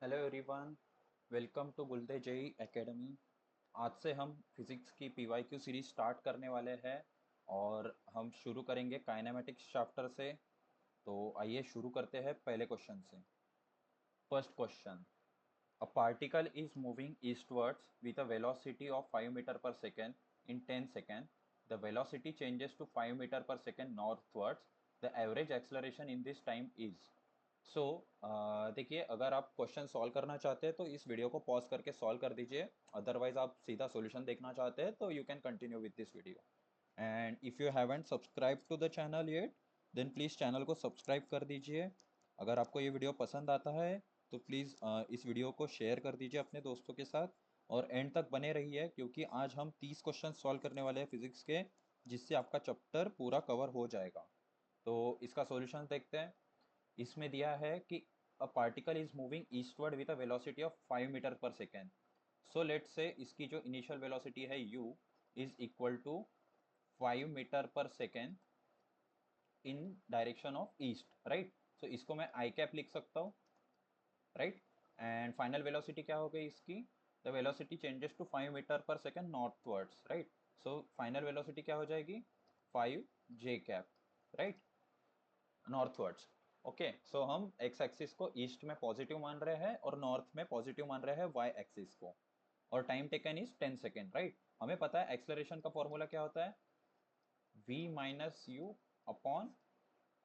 Hello everyone, welcome to गुलदे JEE academy. आज से हम फिज़िक्स की पीवाईक्यू सीरीज स्टार्ट करने वाले हैं और हम शुरू करेंगे काइनेमेटिक्स चैप्टर से। तो आइए शुरू करते हैं पहले क्वेश्चन से। First question, a particle is moving eastwards with a velocity of 5 metre पर second in 10 second. The velocity changes to 5 metre पर second northwards. The average acceleration in this time is. So देखिए, अगर आप question solve करना चाहते हैं तो इस वीडियो को पॉज करके सॉल्व कर दीजिए। अदरवाइज आप सीधा सॉल्यूशन देखना चाहते हैं तो you can continue with this video. And if you haven't subscribe to the channel yet, then please channel को सब्सक्राइब कर दीजिए। अगर आपको ये वीडियो पसंद आता है तो प्लीज़ इस वीडियो को शेयर कर दीजिए अपने दोस्तों के साथ और एंड तक बने रहिए, क्योंकि आज हम 30 क्वेश्चन सॉल्व करने वाले हैं फिजिक्स के, जिससे आपका चैप्टर पूरा कवर हो जाएगा। तो इसका सॉल्यूशन देखते हैं। इसमें दिया है कि a particle is moving eastward with a velocity of 5 metre पर सेकेंड। सो लेट्स से इसकी जो इनिशियल वेलोसिटी है u is equal to 5 metre पर second in direction of east, right. So इसको मैं आई कैप लिख सकता हूँ, राइट। एंड फाइनल वेलोसिटी क्या हो गई इसकी? The velocity changes to 5 metre पर second northwards, right. So final velocity क्या हो जाएगी? 5 J cap, right, northwards. Okay, so हम एक्स एक्सिस को ईस्ट में पॉजिटिव मान रहे हैं और नॉर्थ में पॉजिटिव मान रहे हैं वाई एक्सिस को। और time taken is 10 second, right. हमें पता है एक्सलरेशन का फॉर्मूला क्या होता है? v minus u upon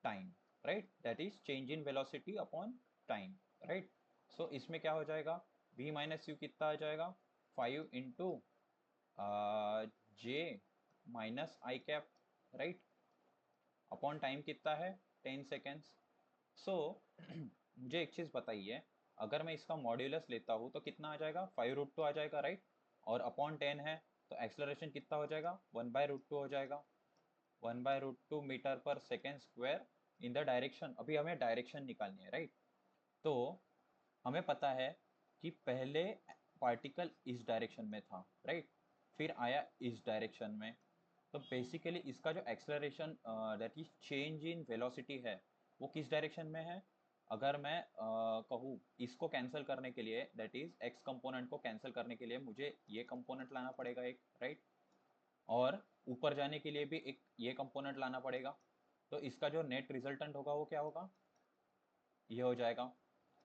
time, right. That is change in velocity upon time, right. So इसमें क्या हो जाएगा? v माइनस यू कितना आ जाएगा? 5 इंटू जे माइनस आई कैप, राइट, अपॉन टाइम कितना है? 10 सेकेंड्स। सो मुझे एक चीज़ बताइए, अगर मैं इसका मॉड्यूलस लेता हूँ तो कितना आ जाएगा? 5√2 आ जाएगा, राइट। और अपॉन 10 है तो एक्सलरेशन कितना हो जाएगा? 1/√2 हो जाएगा। 1/√2 मीटर पर second square in the direction. अभी हमें डायरेक्शन निकालनी है, राइट। तो हमें पता है कि पहले पार्टिकल इस डायरेक्शन में था, राइट, फिर आया इस डायरेक्शन में। तो बेसिकली इसका जो acceleration that is change in velocity है, वो किस डायरेक्शन में है? अगर मैं कहूँ इसको कैंसिल करने के लिए, दैट इज एक्स कंपोनेंट को कैंसिल करने के लिए मुझे ये कंपोनेंट लाना पड़ेगा एक, राइट। और ऊपर जाने के लिए भी एक ये कंपोनेंट लाना पड़ेगा। तो इसका जो नेट रिजल्टेंट होगा वो क्या होगा? ये हो जाएगा।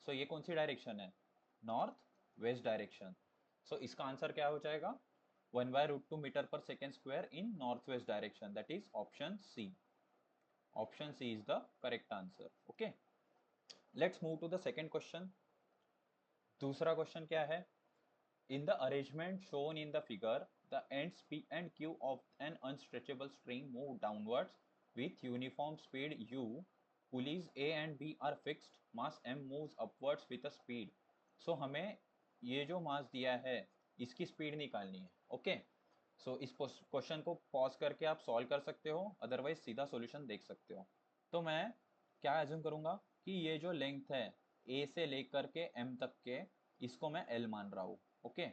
सो ये कौन सी डायरेक्शन है? North west direction. सो इसका आंसर क्या हो जाएगा? 1/√2 मीटर पर second square in north west direction, that is option C. Option C is the correct answer. Okay, let's move to the second question. दूसरा क्वेश्चन क्या है? In the arrangement shown in the figure, the ends P and Q of an unstretchable string move downwards with uniform speed u. Pulleys A and B are fixed. Mass M moves upwards with a speed. So हमें ये जो मास दिया है इसकी speed निकालनी है। Okay, सो इस question को पॉज करके आप सॉल्व कर सकते हो, अदरवाइज सीधा सॉल्यूशन देख सकते हो। तो मैं क्या एज्यूम करूंगा कि ये जो लेंथ है ए से लेकर के एम तक के, इसको मैं एल मान रहा हूँ। ओके,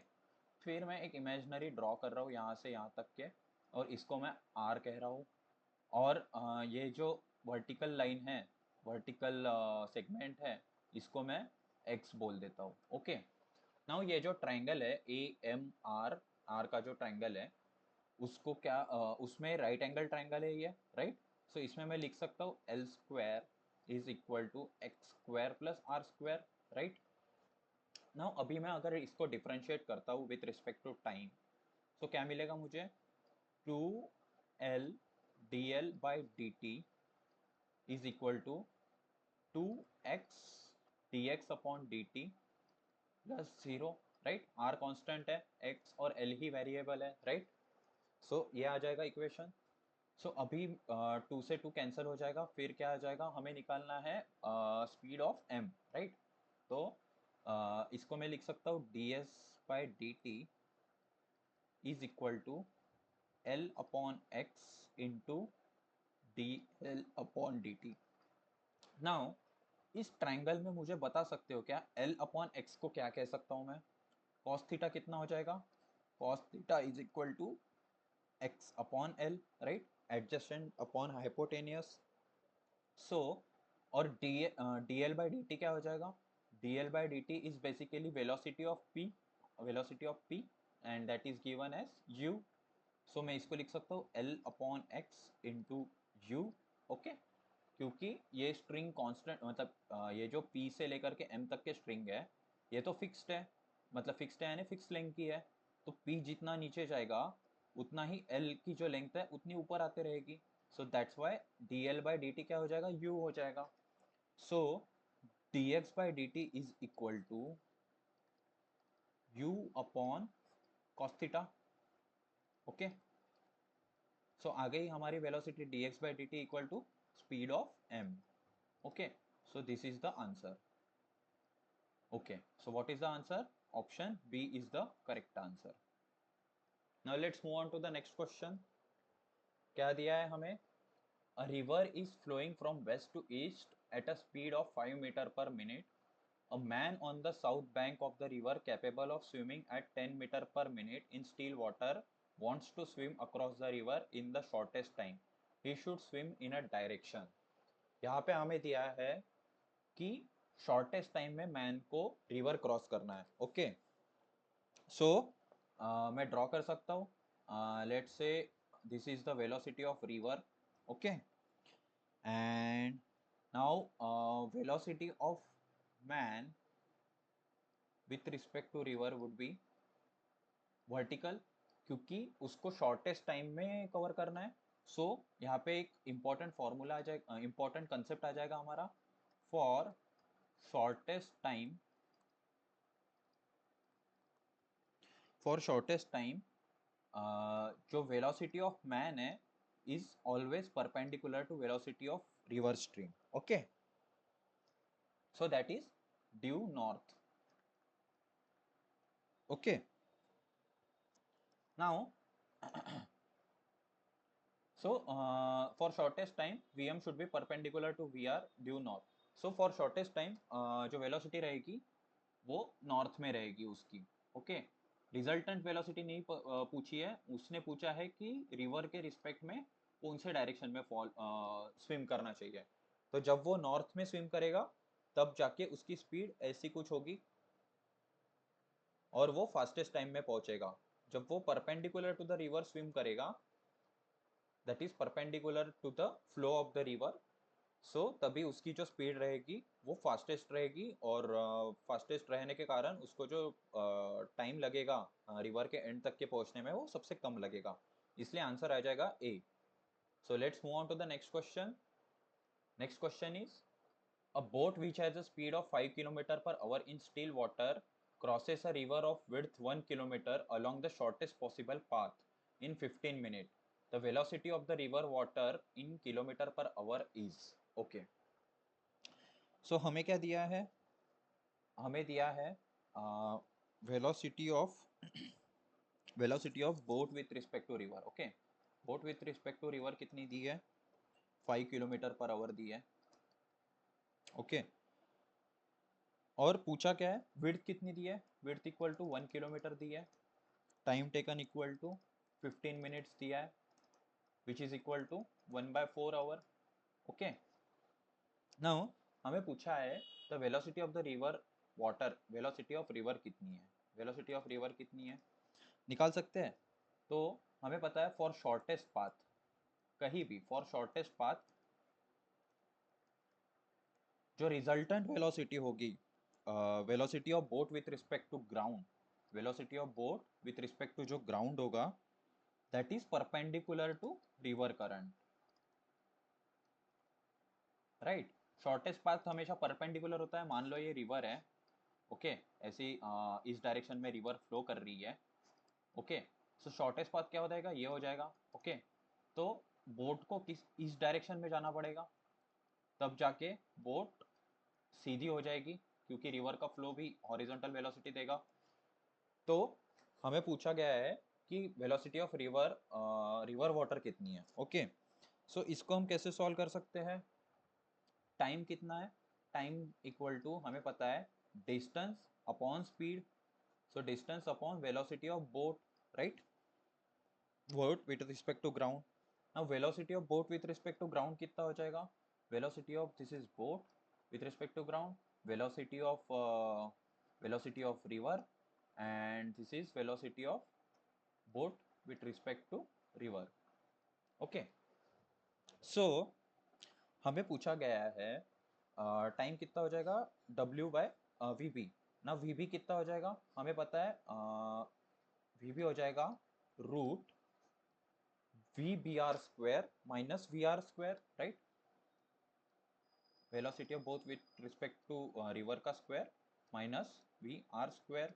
फिर मैं एक इमेजिनरी ड्रॉ कर रहा हूँ यहाँ से यहाँ तक के, और इसको मैं आर कह रहा हूँ। और ये जो वर्टिकल लाइन है, वर्टिकल सेगमेंट है, इसको मैं एक्स बोल देता हूँ। ओके, नाउ ये जो ट्राइंगल है ए एम आर, आर का जो ट्राइंगल है उसको क्या उसमें राइट एंगल ट्राइंगल है ये, राइट। सो इसमें मैं लिख सकता हूँ l square is equal to x square plus r square, right. Now अभी मैं अगर इसको डिफरेंशिएट करता हूँ विथ रिस्पेक्ट टू टाइम, तो क्या मिलेगा मुझे? 2l dl/dt is equal to 2x dx/dt plus 0, right. R constant है, एक्स और एल ही वेरिएबल है, राइट। सो ये आ जाएगा इक्वेशन। सो अभी 2 से 2 कैंसिल हो जाएगा, फिर क्या आ जाएगा? हमें निकालना है स्पीड ऑफ एम, राइट। तो इसको मैं लिख सकता हूँ ds/dt is equal to l/x into dl/dt। Now इस ट्राइंगल में मुझे बता सकते हो क्या l/x को क्या कह सकता हूँ मैं? cos थीटा कितना हो जाएगा? cos theta is equal to x/l, right, adjacent upon hypotenuse. So और D L by D T क्या हो जाएगा? dl by dt is basically velocity of p and that is given as u. So मैं इसको लिख सकता हूँ l upon x into u. Okay, क्योंकि ये स्ट्रिंग कांस्टेंट मतलब ये जो p से लेकर के m तक के स्ट्रिंग है ये तो फिक्स्ड है, मतलब फिक्स्ड है यानी फिक्स लेंथ की है, तो p जितना नीचे जाएगा उतना ही l की जो लेंथ है उतनी ऊपर आते रहेगी. So that's why dl by dt क्या हो जाएगा, u हो जाएगा. सो dx by dt is equal to u upon cos theta. Okay, so आ गई हमारी velocity dx by dt equal to speed of m. Okay, so this is the answer. Okay, so what is the answer? Option B is the correct answer. Now let's move on to the next question. क्या दिया है हमें? A river is flowing from west to east at a speed of 5 meter per minute. A man on the south bank of the river capable of swimming at 10 meter per minute in still water wants to swim across the river in the shortest time. He should swim in a direction. यहाँ पे हमें दिया है कि shortest time में man को river cross करना है. ओके, सो मैं ड्रॉ कर सकता हूँ. Let's say this is the velocity of river. Okay, and now velocity of man with respect to river would be vertical, क्योंकि उसको शॉर्टेस्ट टाइम में कवर करना है. सो यहाँ पे एक इम्पॉर्टेंट फॉर्मूला आ जाएगा, इम्पॉर्टेंट कंसेप्ट आ जाएगा हमारा. फॉर शॉर्टेस्ट टाइम, जो वेलोसिटी ऑफ मैन है is always perpendicular to velocity of river stream. Okay, so that is due north. Okay, now so for shortest time vm should be perpendicular to vr due north. So for shortest time जो velocity रहेगी वो north में रहेगी उसकी. Okay, resultant velocity नहीं पूछी है, उसने पूछा है कि रिवर के रिस्पेक्ट में कौन से डायरेक्शन में फॉल स्विम करना चाहिए. तो जब वो नॉर्थ में स्विम करेगा तब जाके उसकी स्पीड ऐसी कुछ होगी और वो फास्टेस्ट टाइम में पहुंचेगा. जब वो perpendicular to the river swim करेगा, that is perpendicular to the flow of the river, so तभी उसकी जो स्पीड रहेगी वो फास्टेस्ट रहेगी और फास्टेस्ट रहने के कारण उसको जो टाइम लगेगा रिवर के एंड तक के पहुंचने में वो सबसे कम लगेगा. इसलिए आंसर आ जाएगा A. So let's move on to the next question. Next question is a boat which has a speed of 5 km per hour in still water crosses a river of width 1 kilometer along the shortest possible path in 15 minutes. The velocity of the river water in kilometer per hour is. Okay. So हमें क्या दिया है? हमें दिया है velocity of boat with respect to river. Okay. boat with respect to river कितनी दी है? 5 किलोमीटर पर आवर दी है. ओके, और पूछा क्या है? विड्थ कितनी दी है? विड्थ इक्वल टू 1 किलोमीटर दी है. Time taken equal to 15 minutes दिया है, which is equal to 1/4 hour. Okay, now हमें पूछा है the velocity of the river water. Velocity of river कितनी है? वेलोसिटी ऑफ रिवर कितनी है निकाल सकते हैं. तो हमें पता है फॉर शॉर्टेस्ट पाथ, कहीं भी फॉर शॉर्टेस्ट पाथ जो रिजल्टेंट वेलोसिटी होगी, velocity of boat with respect to ground, velocity of boat with respect to जो ग्राउंड होगा that is perpendicular to river current. Right, shortest path हमेशा perpendicular होता है. मान लो ये रिवर है. ओके, ऐसी इस डायरेक्शन में रिवर फ्लो कर रही है. ओके, सो शॉर्टेस्ट पाथ क्या हो जाएगा? ये हो जाएगा. ओके, तो बोट को किस इस डायरेक्शन में जाना पड़ेगा, तब जाके बोट सीधी हो जाएगी, क्योंकि रिवर का फ्लो भी हॉरिजॉन्टल वेलोसिटी देगा. तो हमें पूछा गया है कि वेलोसिटी ऑफ रिवर वाटर कितनी है. ओके, सो इसको हम कैसे सॉल्व कर सकते हैं? टाइम कितना है? टाइम इक्वल टू हमें पता है distance upon speed. So distance upon velocity of boat, right, boat with respect to ground. Now velocity of boat with respect to ground कितना हो जाएगा? Velocity of this is boat with respect to ground velocity of river, and this is velocity of boat with respect to river. Okay, so हमें पूछा गया है time कितना हो जाएगा W बाय VB ना, VB कितना हो जाएगा हमें पता है, VB हो जाएगा root VBR square minus VR square, right, velocity of both with respect to river का square minus VR square.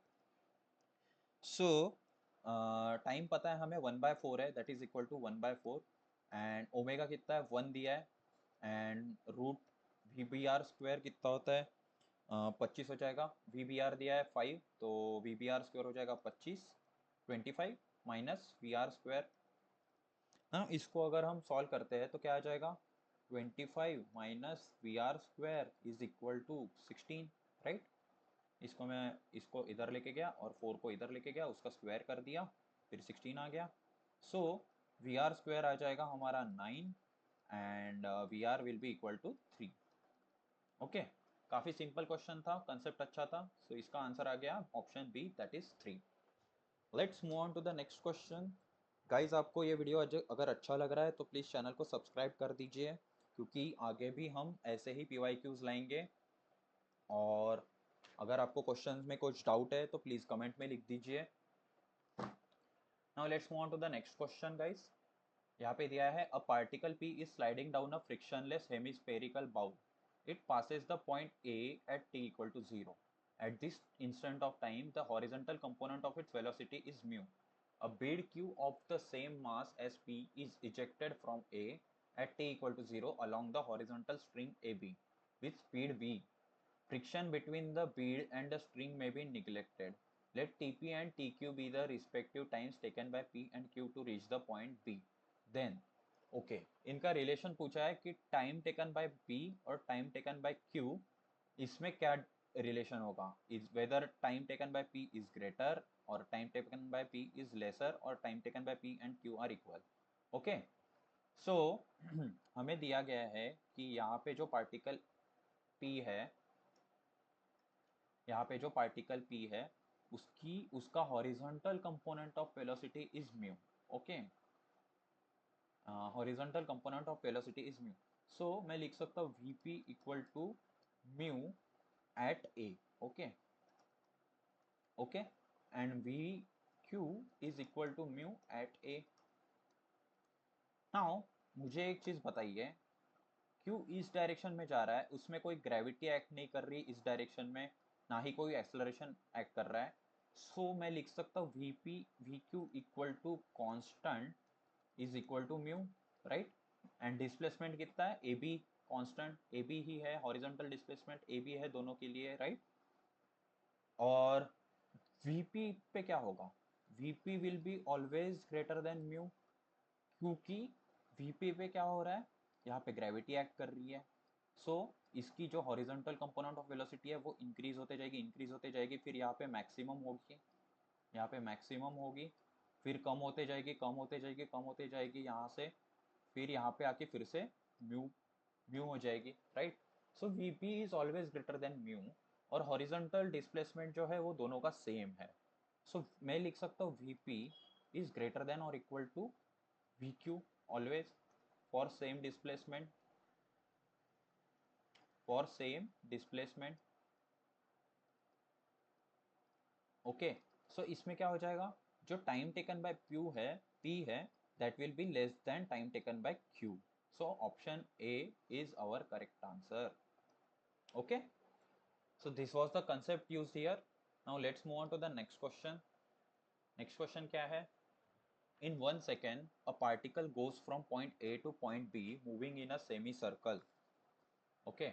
So time पता है हमें 1/4 है, that is equal to 1/4, and omega कितना है 1 दिया है, एंड रूट VBR स्क्वायर कितना होता है 25 हो जाएगा, VBR दिया है 5 तो VBR स्क्वायर हो जाएगा 25 माइनस VR स्क्वायर. हाँ, इसको अगर हम सॉल्व करते हैं तो क्या आ जाएगा 25 minus VR square is equal to 16, right. इसको इधर लेके गया और 4 को इधर लेके गया, उसका स्क्वायर कर दिया, फिर 16 आ गया. सो VR स्क्वायर आ जाएगा हमारा 9 and VR will be equal to 3. Okay, काफ़ी सिंपल क्वेश्चन था, कंसेप्ट अच्छा था, सो इसका आंसर आ गया option B, that is 3. Let's move on to the next question. Guys, आपको ये वीडियो अगर अच्छा लग रहा है तो प्लीज़ चैनल को सब्सक्राइब कर दीजिए, क्योंकि आगे भी हम ऐसे ही PYQs लाएंगे. और अगर आपको क्वेश्चन में कुछ डाउट है तो प्लीज़ कमेंट में लिख दीजिए. Now let's move on to the next question guys. यहाँ पे दिया है a particle P is sliding down a frictionless hemispherical bowl. It passes the point A at t equal to 0. At this instant of time, the horizontal component of its velocity is mu. A bead Q of the same mass as P is ejected from A at t equal to 0 along the horizontal string AB with speed V. Friction between the bead and the string may be neglected. Let Tp and Tq be the respective times taken by P and Q to reach the point B. Then okay, इनका relation पूछा है कि time taken by P और time taken by Q, इसमें क्या relation होगा, is whether time taken by P is greater or time taken by P is lesser or time taken by P and Q are equal. Okay, so हमें दिया गया है कि यहाँ पे जो पार्टिकल पी है, यहाँ पे जो पार्टिकल पी है उसका horizontal component of velocity is mu. Okay, horizontal component of velocity is mu. So मैं लिख सकता हूँ Vp equal to mu at A. Okay okay, and Vq is equal to mu at A. Now मुझे एक चीज बताइए, Q इस direction में जा रहा है, उसमें कोई ग्रेविटी एक्ट नहीं कर रही इस डायरेक्शन में, ना ही कोई एक्सेलरेशन एक्ट कर रहा है. सो मैं लिख सकता हूँ Vq equal to constant is equal to mu, right. And displacement कितना है A B, constant A B ही है, हॉरिजॉन्टल डिस्प्लेसमेंट ए बी है दोनों के लिए, राइट. और वीपी पे क्या होगा, VP will be always greater than mu, क्योंकि वीपी पे क्या हो रहा है, यहाँ पे ग्रेविटी एक्ट कर रही है. सो इसकी जो हॉरिजॉन्टल कंपोनेंट ऑफ वेलोसिटी है वो इंक्रीज होते जाएगी, इंक्रीज होते जाएगी, फिर यहाँ पे मैक्सिमम होगी, यहाँ पे मैक्सिमम होगी, फिर कम होते जाएगी, कम होते जाएगी, कम होते जाएगी यहाँ से, फिर यहाँ पे आके फिर से म्यू म्यू हो जाएगी, right. So Vp is always greater than mu, और हॉरिजॉन्टल डिस्प्लेसमेंट जो है वो दोनों का सेम है. सो मैं लिख सकता हूँ Vp is greater than or equal to Vq always for same displacement, for same displacement. Okay, so इसमें क्या हो जाएगा, जो टाइम टेकन बाय P है, that will be less than time taken by Q. So option A is our correct answer. Okay, so this was the concept used here. Now let's move on to the next question. Next question क्या है, in 1 second a particle goes from point A to point B moving in a semicircle. Okay,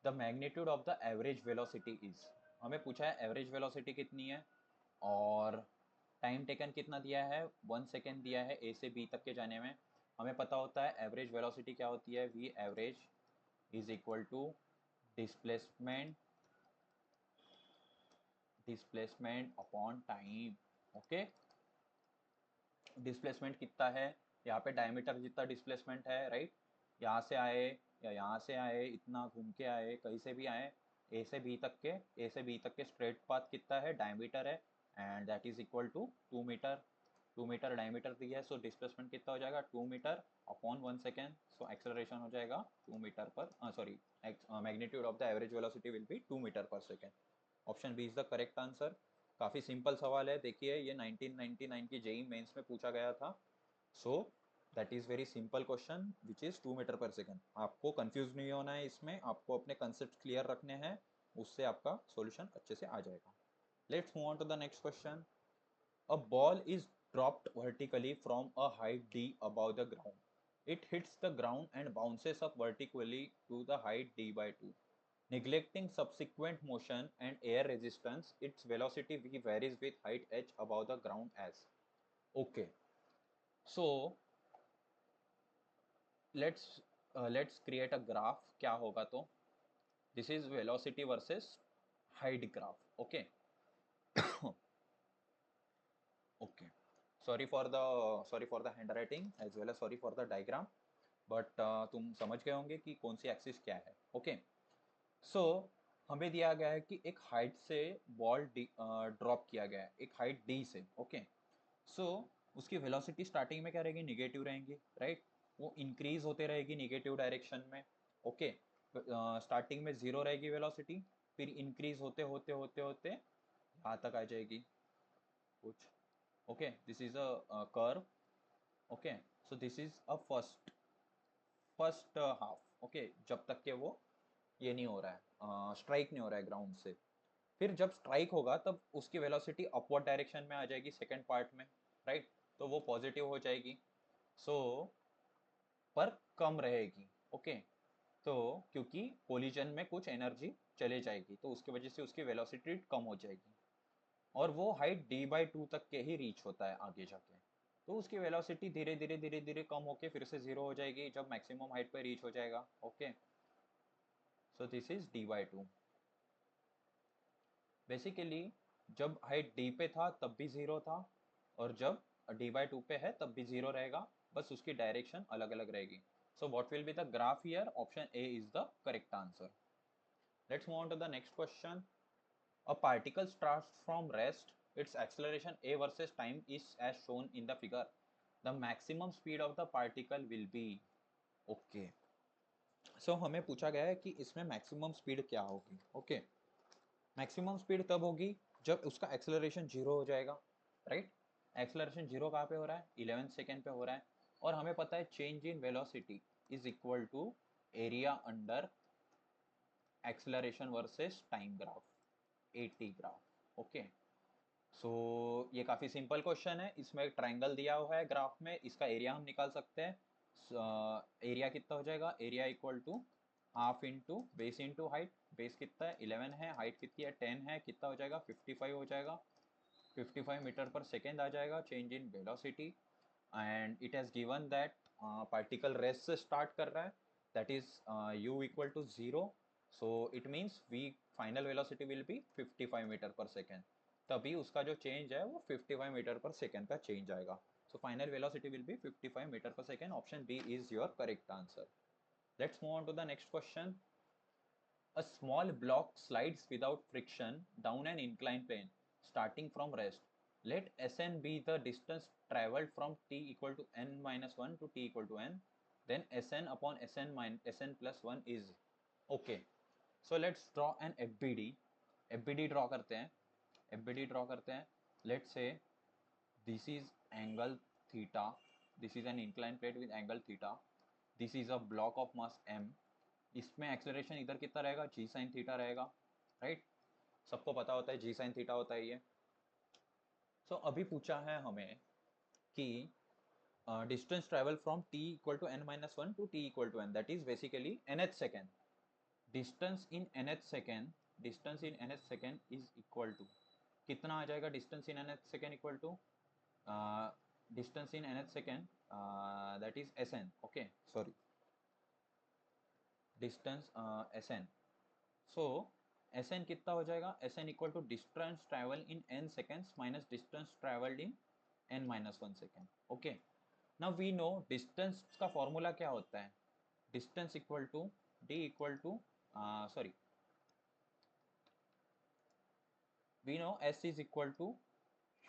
the magnitude of the average velocity is, हमें पूछा है average velocity कितनी है और time taken कितना दिया है, 1 सेकेंड दिया है ए से बी तक के जाने में. हमें पता होता है एवरेज वेलोसिटी क्या होती है, v average is equal to displacement upon time. Okay, displacement कितना है, यहाँ पे डायमीटर जितना डिस्प्लेसमेंट है, राइट. यहाँ से आए या यहाँ से आए, इतना घूम के आए, कहीं से भी आए, ए से बी तक के स्ट्रेट पाथ कितना है, डायमीटर है, and that is equal to 2 metre. 2 metre diameter दिया है, सो डिस्प्लेसमेंट कितना हो जाएगा, 2 metre upon 1 second. So acceleration हो जाएगा 2 metre per sorry, magnitude of the average velocity will be 2 metre पर second. Option B is the correct answer. काफ़ी simple सवाल है, देखिए ये 1999 की जेई मेंस में पूछा गया था। So that is very simple question which is 2 metre पर सेकेंड। आपको कंफ्यूज नहीं होना है इसमें, आपको अपने कंसेप्ट क्लियर रखने हैं, उससे आपका सॉल्यूशन अच्छे से आ जाएगा। Let's move on to the next question. A ball is dropped vertically from a height d above the ground. It hits the ground and bounces up vertically to the height d by 2. Neglecting subsequent motion and air resistance, its velocity v varies with height h above the ground as. Okay, so let's create a graph. क्या होगा तो this is velocity versus height graph. Okay. Okay. Sorry for the handwriting as well as sorry for the diagram. But तुम समझ गए होंगे कि कौन सी axis क्या है। ओके, सो हमें दिया गया है कि एक हाइट से बॉल ड्रॉप किया गया है, एक हाइट डी से। ओके, सो उसकी वेलोसिटी स्टार्टिंग में क्या रहेगी, निगेटिव रहेंगी, राइट। वो इंक्रीज होते रहेगी निगेटिव डायरेक्शन में। ओके, स्टार्टिंग में जीरो रहेगी वेलोसिटी, फिर इंक्रीज होते होते होते होते यहाँ तक आ जाएगी कुछ। Okay, this is a curve. Okay, so this is a first half. Okay, जब तक के वो ये नहीं हो रहा है, स्ट्राइक नहीं हो रहा है ग्राउंड से। फिर जब स्ट्राइक होगा तब उसकी वेलोसिटी अपवर्ड डायरेक्शन में आ जाएगी सेकेंड पार्ट में, राइट। तो वो पॉजिटिव हो जाएगी, सो पर कम रहेगी। ओके, तो क्योंकि कोलिजन में कुछ एनर्जी चले जाएगी, तो उसकी वजह से उसकी वेलोसिटी कम हो जाएगी, और वो हाइट डी बाई 2 तक के ही रीच होता है आगे जाके। तो उसकी वेलोसिटी धीरे धीरे धीरे धीरे कम होके फिर से जीरो हो जाएगी जब मैक्सिमम हाइट पर रीच हो जाएगा। Okay, so this is D by 2। Basically जब हाइट डी पे था तब भी जीरो था, और जब डी बाई 2 पे है तब भी जीरो रहेगा, बस उसकी डायरेक्शन अलग अलग रहेगी। So what will be the graph here, option A is the correct answer. Let's move on to the next question. A particle starts from rest. Its acceleration a versus time is as shown in the figure. The maximum speed of the particle will be. Okay. So हमें पूछा गया है कि इसमें maximum speed क्या होगी। Okay, maximum speed तब होगी जब उसका एक्सेलरेशन जीरो हो जाएगा, राइट। एक्सेलरेशन जीरो कहाँ पे हो रहा है, 11 सेकेंड पे हो रहा है, और हमें पता है change in velocity is equal to area under acceleration versus time graph, AT graph. Okay, so ये काफ़ी सिंपल क्वेश्चन है, इसमें एक ट्राइंगल दिया हुआ है ग्राफ में, इसका एरिया हम निकाल सकते हैं। एरिया कितना हो जाएगा, area equal to half into base into height. Base कितना है, 11 है, हाइट कितनी है, 10 है, कितना हो जाएगा, 55 हो जाएगा। 55 मीटर पर सेकेंड आ जाएगा change in velocity, and it has given that particle rest से स्टार्ट कर रहा है, that is u equal to zero. So it means we final velocity will be 55 metre पर सेकेंड, तभी उसका जो चेंज है वो 55 मीटर पर सेकेंड का चेंज आएगा। So final velocity will be 55 metre पर second. Option B is your correct answer. Let's move on to the next question. A small block slides without friction down an inclined plane starting from rest. Let Sn be the distance travelled from t equal to n minus 1 to t equal to n. Then Sn upon Sn plus 1 is. Okay. So let's draw an FBD. FBD draw करते हैं, FBD draw करते हैं. Let's say this is angle theta. This is an inclined plane with angle theta. This is a block of mass m. इसमें acceleration इधर कितना रहेगा, जी sine theta रहेगा, right. सबको पता होता है जी साइन थीटा होता है ये। सो अभी पूछा है हमें कि distance travel from t equal to n minus one to t equal to n, that is basically nth second. Distance in nth second, distance in nth second is equal to कितना आ जाएगा, distance in nth second equal to distance in nth second, that is Sn। Okay, sorry, distance Sn। So Sn कितना हो जाएगा, Sn equal to distance travel in n seconds minus distance travelled in n minus 1 second. Okay, now we know distance का formula क्या होता है, distance equal to d equal to sorry we know s is equal to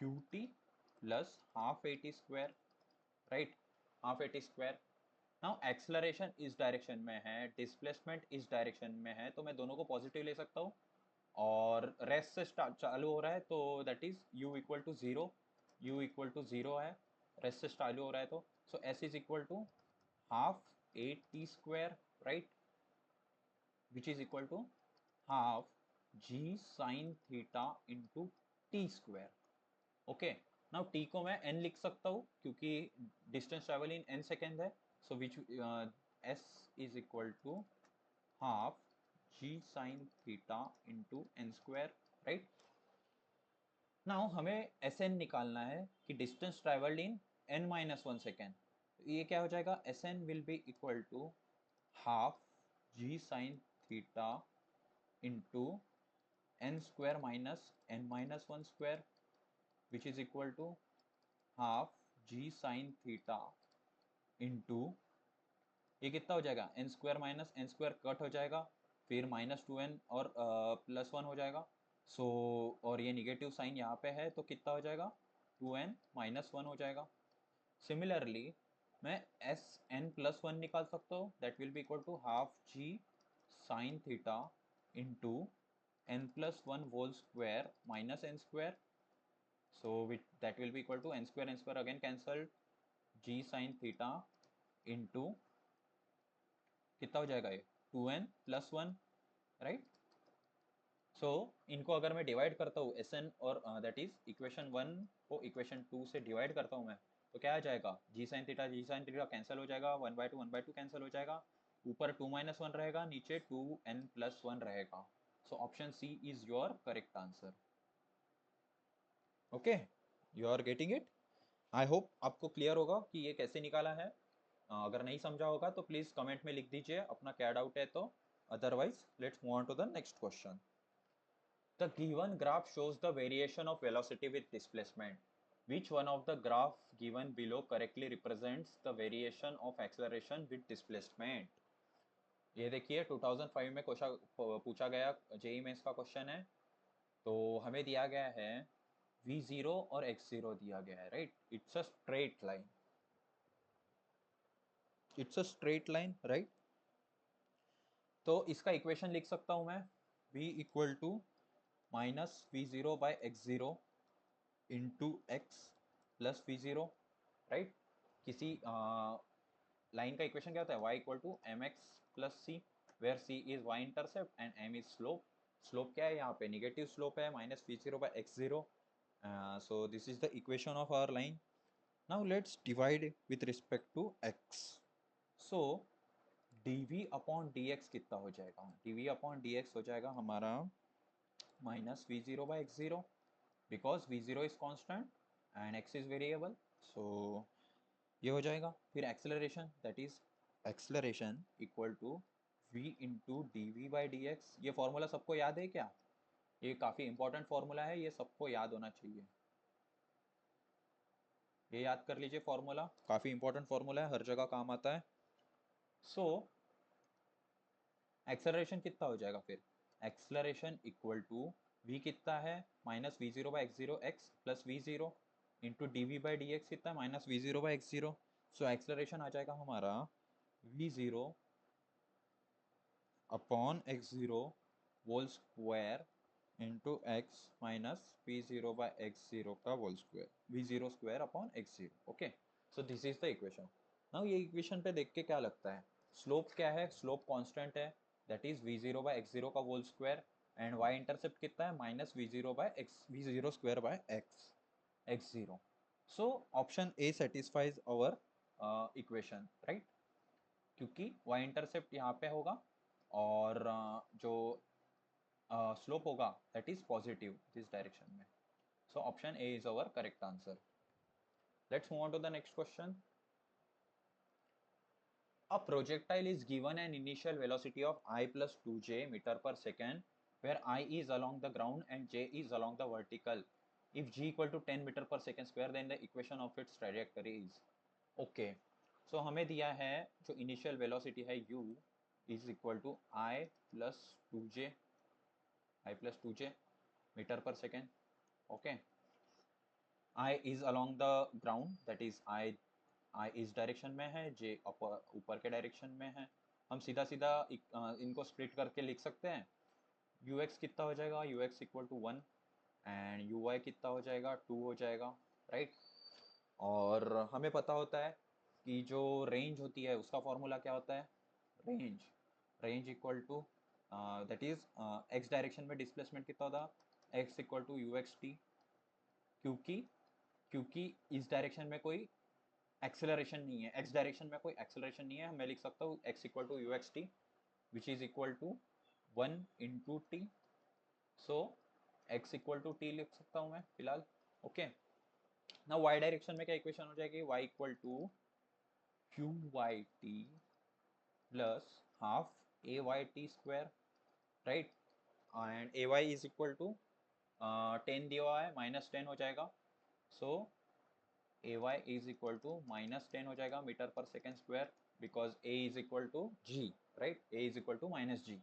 ut plus half at square, right? Half at square. Now acceleration इस direction में है, displacement इस direction में है, तो मैं दोनों को पॉजिटिव ले सकता हूँ और रेस्ट से चालू हो रहा है तो that is u equal to zero, u equal to zero है, रेस्ट से चालू हो रहा है तो so s is equal to half A T square, right, which is equal to half g sine theta into t square. Okay, now t को मैं n लिख सकता हूँ क्योंकि distance travel in n second है, so which s is equal to half g sine theta into n square, right. Now हमें s n निकालना है कि distance travelled in n minus one second. ये क्या हो जाएगा, s n will be equal to half g sine theta into n square minus n minus one square, which is equal to half g sine theta into ये कितना हो जाएगा, n square minus n square cut हो जाएगा, फिर minus two n और plus one हो जाएगा. सो और ये निगेटिव साइन यहाँ पे है तो कितना हो जाएगा, टू एन माइनस वन हो जाएगा. सिमिलरली मैं एस एन प्लस वन निकाल सकता हूँ, that will be equal to half g sine theta into n plus one whole square minus n square. So with that will be equal to n square again cancelled, g sine theta into कितना हो जाएगा ये, two n plus one, right. सो इनको अगर मैं divide करता हूँ एस एन और दैट इज इक्वेशन वन को इक्वेशन टू से डिवाइड करता हूँ मैं, तो क्या आ जाएगा, जी साइन थीटा कैंसिल हो जाएगा, वन बाई टू कैंसिल हो जाएगा, ऊपर टू माइनस वन रहेगा, नीचे टू एन प्लस वन रहेगा. So option C is your correct answer. Okay, you are getting it. I hope आपको क्लियर होगा कि ये कैसे निकाला है. अगर नहीं समझा होगा तो प्लीज कमेंट में लिख दीजिए अपना क्या डाउट है तो. Otherwise, let's move on to the next question. The given graph shows the variation of velocity with displacement. Which one of the graph given below correctly represents the variation of acceleration with displacement? ये देखिए 2005 में question पूछा गया, JEE में इसका question है. तो हमें दिया गया है v0 और x0 दिया गया है, right. It's a straight line, it's a straight line, right. तो इसका इक्वेशन लिख सकता हूं मैं, v equal to minus v zero by x zero into x plus v zero, right. किसी लाइन का इक्वेशन क्या होता है, y equal to m x plus c, where c is y intercept and m is slope. Slope क्या है यहाँ पे, negative slope है, minus v zero by x zero. So this is the equation of our line. Now let's divide with respect to x. So dv upon dx कितना हो जाएगा, dv upon dx हो जाएगा हमारा minus v zero by x zero, because v zero is constant and x is variable. So ये हो जाएगा. फिर acceleration, that is acceleration equal to v into d we by D x. ये formula सबको याद है क्या, ये काफ़ी इंपॉर्टेंट फॉर्मूला है, ये सबको याद होना चाहिए. ये याद कर लीजिए, फॉर्मूला काफ़ी इंपॉर्टेंट फॉर्मूला है, हर जगह काम आता है. सो एक्सेलरेशन कितना हो जाएगा फिर, एक्सेलरेशन इक्वल टू v कितना है, minus v zero by x zero x plus v zero into d we by D x कितना है, minus v zero by x zero. So acceleration आ जाएगा हमारा v zero upon x zero whole square into x minus v zero by x zero का whole square, v zero square upon x zero. Okay, so this is the equation. Now ये equation पे देख के क्या लगता है, slope क्या है, स्लोप कांस्टेंट है, that is v zero by x zero का whole square and y intercept कितना है, minus v zero by x, v zero square by x, x zero. So option A satisfies our equation, right, क्योंकि y intercept यहाँ पे होगा और जो slope होगा that is positive this direction में. So option A is our correct answer. Let's move on to the next question. A projectile is given an initial velocity of I plus 2j meter per second, where I is along the ground and j is along the vertical. If g equal to 10 meter per second square, then the equation of its trajectory is. Okay, so हमें दिया है जो initial velocity है u is equal to I plus 2j, I plus 2j. Metre पर second. Okay, I is along the ground, that is I इस direction में है, J ऊपर के डायरेक्शन में है। हम सीधा सीधा इनको स्प्लिट करके लिख सकते हैं। ux कितना हो जाएगा, ux equal to 1 and uy कितना हो जाएगा, 2 हो जाएगा, राइट। और हमें पता होता है कि जो रेंज होती है उसका फॉर्मूला क्या होता है, range range equal to that is X direction में डिस्प्लेसमेंट कितना होता है, X equal to U X T, क्योंकि क्योंकि इस डायरेक्शन में कोई एक्सेलरेशन नहीं है, एक्स डायरेक्शन में कोई एक्सेलरेशन नहीं है, मैं लिख सकता हूँ X equal to U X T which is equal to 1 into T. So X equal to T लिख सकता हूँ मैं फिलहाल। ओके, ना वाई डायरेक्शन में क्या इक्वेशन हो जाएगी, Y equal to Q Y T plus half A Y T square, right. And A Y is equal to 10 दिया हुआ है, -10 हो जाएगा। So A Y is equal to -10 हो जाएगा मीटर पर second square, because A is equal to G, right, A is equal to -g।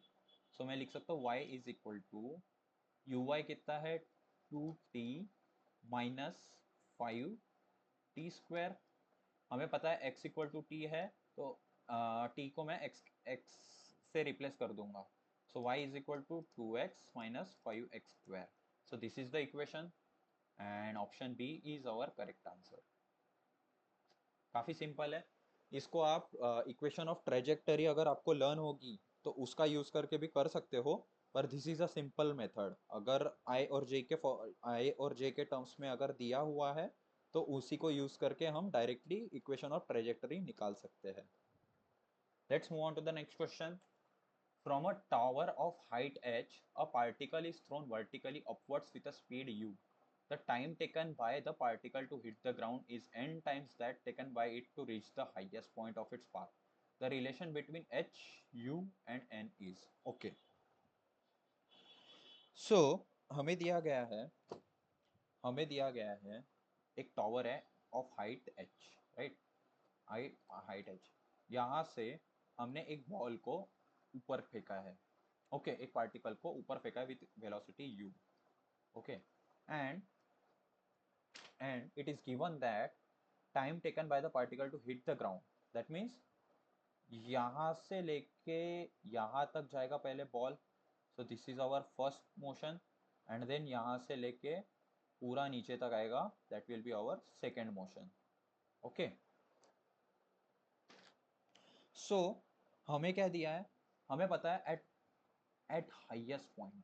So मैं लिख सकता हूँ y is equal to U Y कितना है, 2t माइनस 5t स्क्वायर। हमें पता है x इक्वल टू टी है, तो t को मैं x से रिप्लेस कर दूंगा। So y is equal to 2x minus 5x square. So this is the equation and option B is our correct answer. काफ़ी सिंपल है। इसको आप इक्वेशन ऑफ ट्रेजेक्टरी अगर आपको लर्न होगी तो उसका यूज़ करके भी कर सकते हो, पर this is a simple method. अगर आई और जे के टर्म्स में अगर दिया हुआ है तो उसी को यूज़ करके हम डायरेक्टली इक्वेशन ऑफ ट्रेजेक्टरी निकाल सकते हैं। Let's move on to the next question. From a tower of height h, a particle is thrown vertically upwards with a speed u. The time taken by the particle to hit the ground is n times that taken by it to reach the highest point of its path. The relation between h, u and n is okay. So हमें दिया गया है एक tower है of height h, right, height h। यहाँ से हमने एक बॉल को ऊपर फेंका है, ओके, एक पार्टिकल को ऊपर फेंका है with velocity u, okay, and it is given that time taken by the particle to hit the ground, that means यहाँ से लेके यहाँ तक जाएगा पहले ball, so this is our first motion, and then यहाँ से लेके पूरा नीचे तक आएगा, that will be our second motion, okay. So हमें क्या दिया है, हमें पता है एट हाईएस्ट पॉइंट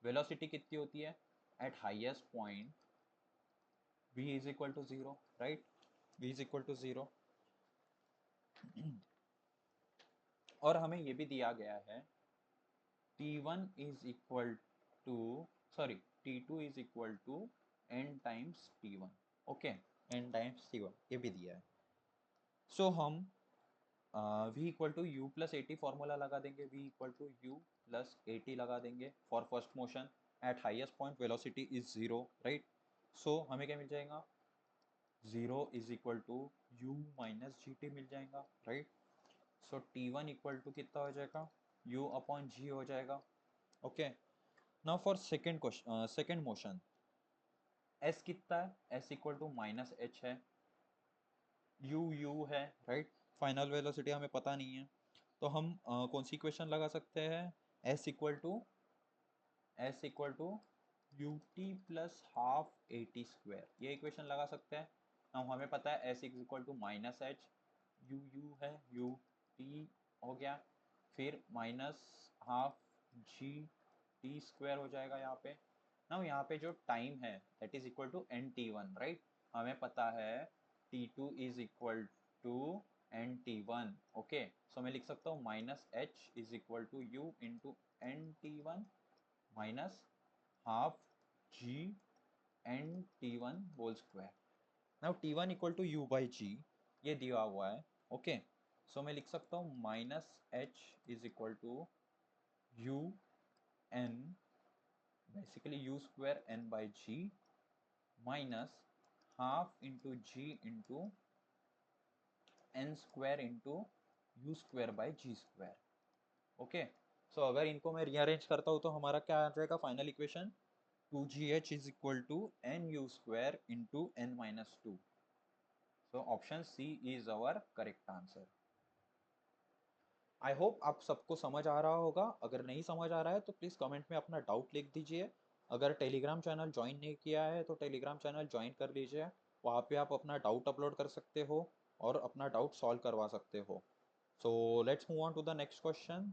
वेलोसिटी कितनी होती है, at highest point v is equal to 0, right, v is equal to 0। और हमें ये भी दिया गया है t1 is equal to t2 is equal to n times t1, okay, n times t1 ये भी दिया है। सो हम v equal to U plus A T formula लगा देंगे, v equal to U plus A T लगा देंगे for first motion at highest point velocity is 0, right. So हमें क्या मिल जाएगा, 0 is equal to u minus ji t मिल जाएगा, right. So t1 equal to कितना हो जाएगा, u अपॉन जी हो जाएगा, okay. Now for second motion s कितना है, s equal to minus H है, u है, राइट। फाइनल वेलोसिटी हमें पता नहीं है, तो हम कौन सी इक्वेशन लगा सकते हैं, s equal to U T plus half A T square, ये इक्वेशन लगा सकते हैं। नाउ हमें पता है s is equal to minus H, U है, यू टी हो गया, फिर minus half G T square हो जाएगा यहाँ पे। नाउ यहाँ पे जो टाइम है that is equal to n t one, right. हमें पता है t two is equal to n t one, okay. So मैं लिख सकता हूँ minus h is equal to u into n t one minus half g n t one whole square. Now t one equal to u by g ये दिया हुआ है, okay. So मैं लिख सकता हूँ minus h is equal to u n, basically u square n by g minus half into g into n square into u square by g square, okay. So अगर इनको मैं रीअरेंज करता हूँ तो हमारा क्या आ जाएगा final equation, 2gh is equal to nu square into n minus 2. So option C is our correct answer. I hope आप सबको समझ आ रहा होगा. अगर नहीं समझ आ रहा है तो प्लीज़ कमेंट में अपना डाउट लिख दीजिए. अगर टेलीग्राम चैनल ज्वाइन नहीं किया है तो टेलीग्राम चैनल ज्वाइन कर लीजिए. वहाँ पे आप अपना डाउट अपलोड कर सकते हो और अपना डाउट सॉल्व करवा सकते हो. So let's move on to the next question.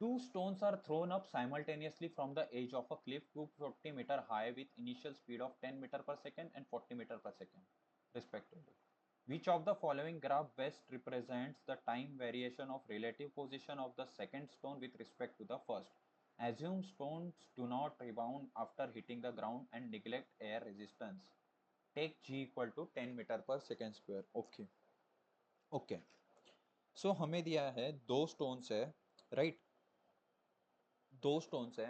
Two stones are thrown up simultaneously from the edge of a cliff 240-meter high with initial speed of 10 meter per second and 40 meter per second, respectively. Which of the following graph best represents the time variation of relative position of the second stone with respect to the first? Assume stones do not rebound after hitting the ground and neglect air resistance. Take g equal to 10 meter per second square. Okay. Okay. So हमें दिया है दो stones है, right? दो stones है.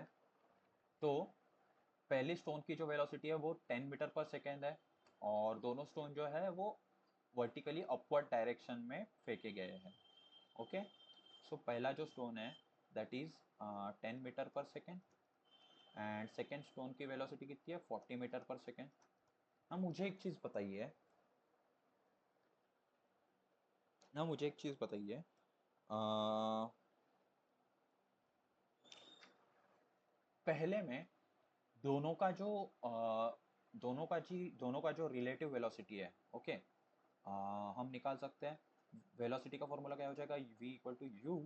तो पहली stone की जो वेलोसिटी है वो 10 मीटर पर सेकेंड है और दोनों स्टोन जो है वो वर्टिकली अपवर्ड डायरेक्शन में फेंके गए हैं. ओके. सो पहला जो स्टोन है दैट इज 10 मीटर पर सेकेंड एंड सेकेंड स्टोन की वेलोसिटी कितनी है 40 मीटर पर सेकेंड. ना मुझे एक चीज़ बताइए. पहले में दोनों का जो दोनों का जो रिलेटिव वेलोसिटी है. ओके. हम निकाल सकते हैं. वेलोसिटी का फॉर्मूला क्या हो जाएगा v equal to U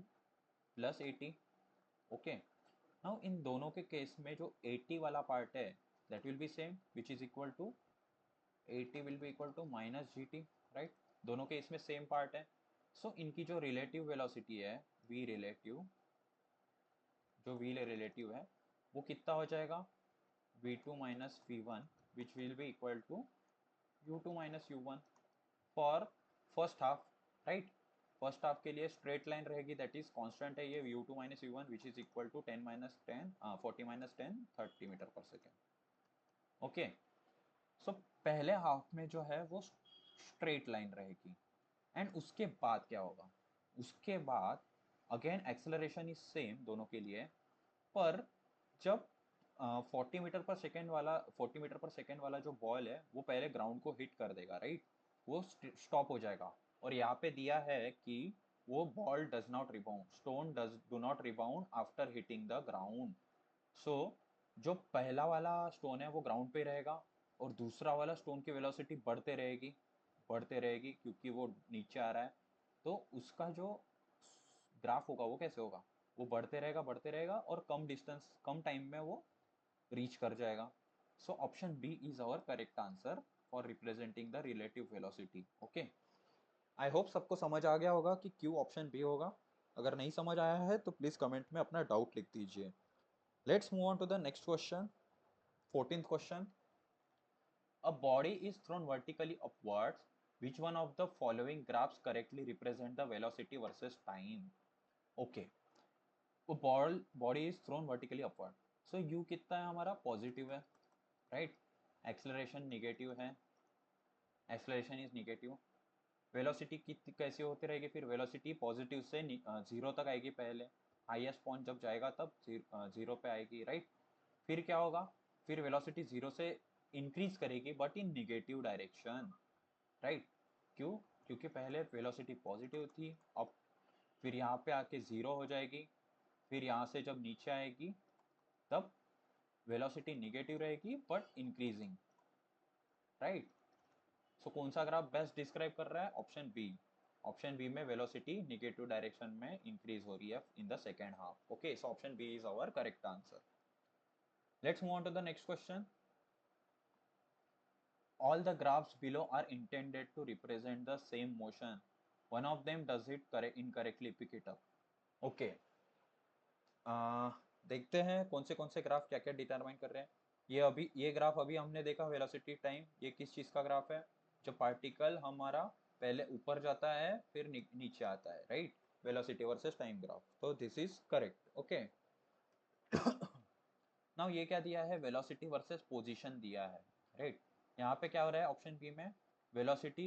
plus A T. Okay. Now इन दोनों के केस में जो ए टी वाला पार्ट है that will be same which is equal to A T will be equal to minus ji T. Right. दोनों के इसमें सेम पार्ट है. सो इनकी जो रिलेटिव वेलोसिटी है v रिलेटिव जो v रिलेटिव है वो कितना हो जाएगा v2 minus v1 which will be equal to u2 minus u1 for first half. right. First half के लिए स्ट्रेट लाइन रहेगी दैट इज कांस्टेंट है ये u2 minus u1 which is equal to 10 minus 10 40 minus 10 30 metre पर second. Okay. सो पहले half में जो है वो स्ट्रेट लाइन रहेगी एंड उसके बाद क्या होगा. उसके बाद अगेन एक्सेलरेशन इज सेम दोनों के लिए पर जब 40 मीटर पर सेकेंड वाला जो बॉल है वो पहले ग्राउंड को हिट कर देगा. राइट. वो स्टॉप हो जाएगा और यहाँ पे दिया है कि वो ball does not rebound stone do not rebound after hitting the ground. So जो पहला वाला स्टोन है वो ग्राउंड पे रहेगा और दूसरा वाला स्टोन की वेलोसिटी बढ़ते रहेगी क्योंकि वो नीचे आ रहा है. तो उसका जो ग्राफ होगा वो कैसे होगा वो बढ़ते रहेगा और कम डिस्टेंस कम टाइम में वो रीच कर जाएगा. So option B is our correct answer for representing the relative velocity. Okay. I hope सबको समझ आ गया होगा कि क्यों ऑप्शन बी होगा. अगर नहीं समझ आया है तो प्लीज कमेंट में अपना डाउट लिख दीजिए. Let's move on to the next question. 14th question. A body is thrown vertically upwards which one of the following graphs correctly represent the velocity versus time? Okay. वो body is thrown vertically upward. So you कितना है हमारा positive है. Right. Acceleration negative है. Acceleration is negative. Velocity कितनी कैसे होती रहेगी फिर वेलोसिटी पॉजिटिव से जीरो तक आएगी. पहले हाईएस्ट पॉइंट जब जाएगा तब जीरो पे आएगी. राइट. फिर क्या होगा फिर वेलोसिटी जीरो से इंक्रीज करेगी but in negative direction. Right. क्यों. क्योंकि पहले वेलोसिटी पॉजिटिव थी अब फिर यहाँ पे आके जीरो हो जाएगी. फिर यहाँ से जब नीचे आएगी तब वेलोसिटी निगेटिव रहेगी बट इंक्रीजिंग. राइट. सो कौन सा ग्राफ बेस्ट डिस्क्राइब कर रहा है ऑप्शन बी. ऑप्शन बी में वेलोसिटी निगेटिव डायरेक्शन में इंक्रीज हो रही है in the second half. Okay. So option B is our correct answer. Let's move on to the next question. All the graphs below are intended to represent the same motion. One of them does it incorrectly. Pick it up. Okay. देखते हैं कौन से graph क्या क्या determine कर रहे हैं. ये ग्राफ अभी हमने देखा वेलोसिटी टाइम. ये किस चीज़ का ग्राफ है जब पार्टिकल हमारा पहले ऊपर जाता है फिर नीचे आता है. Right. Velocity versus time graph. तो this is correct. Okay. Now ये क्या दिया है वेलोसिटी वर्सेस पोजीशन दिया है. राइट. यहाँ पे क्या हो रहा है ऑप्शन बी में वेलोसिटी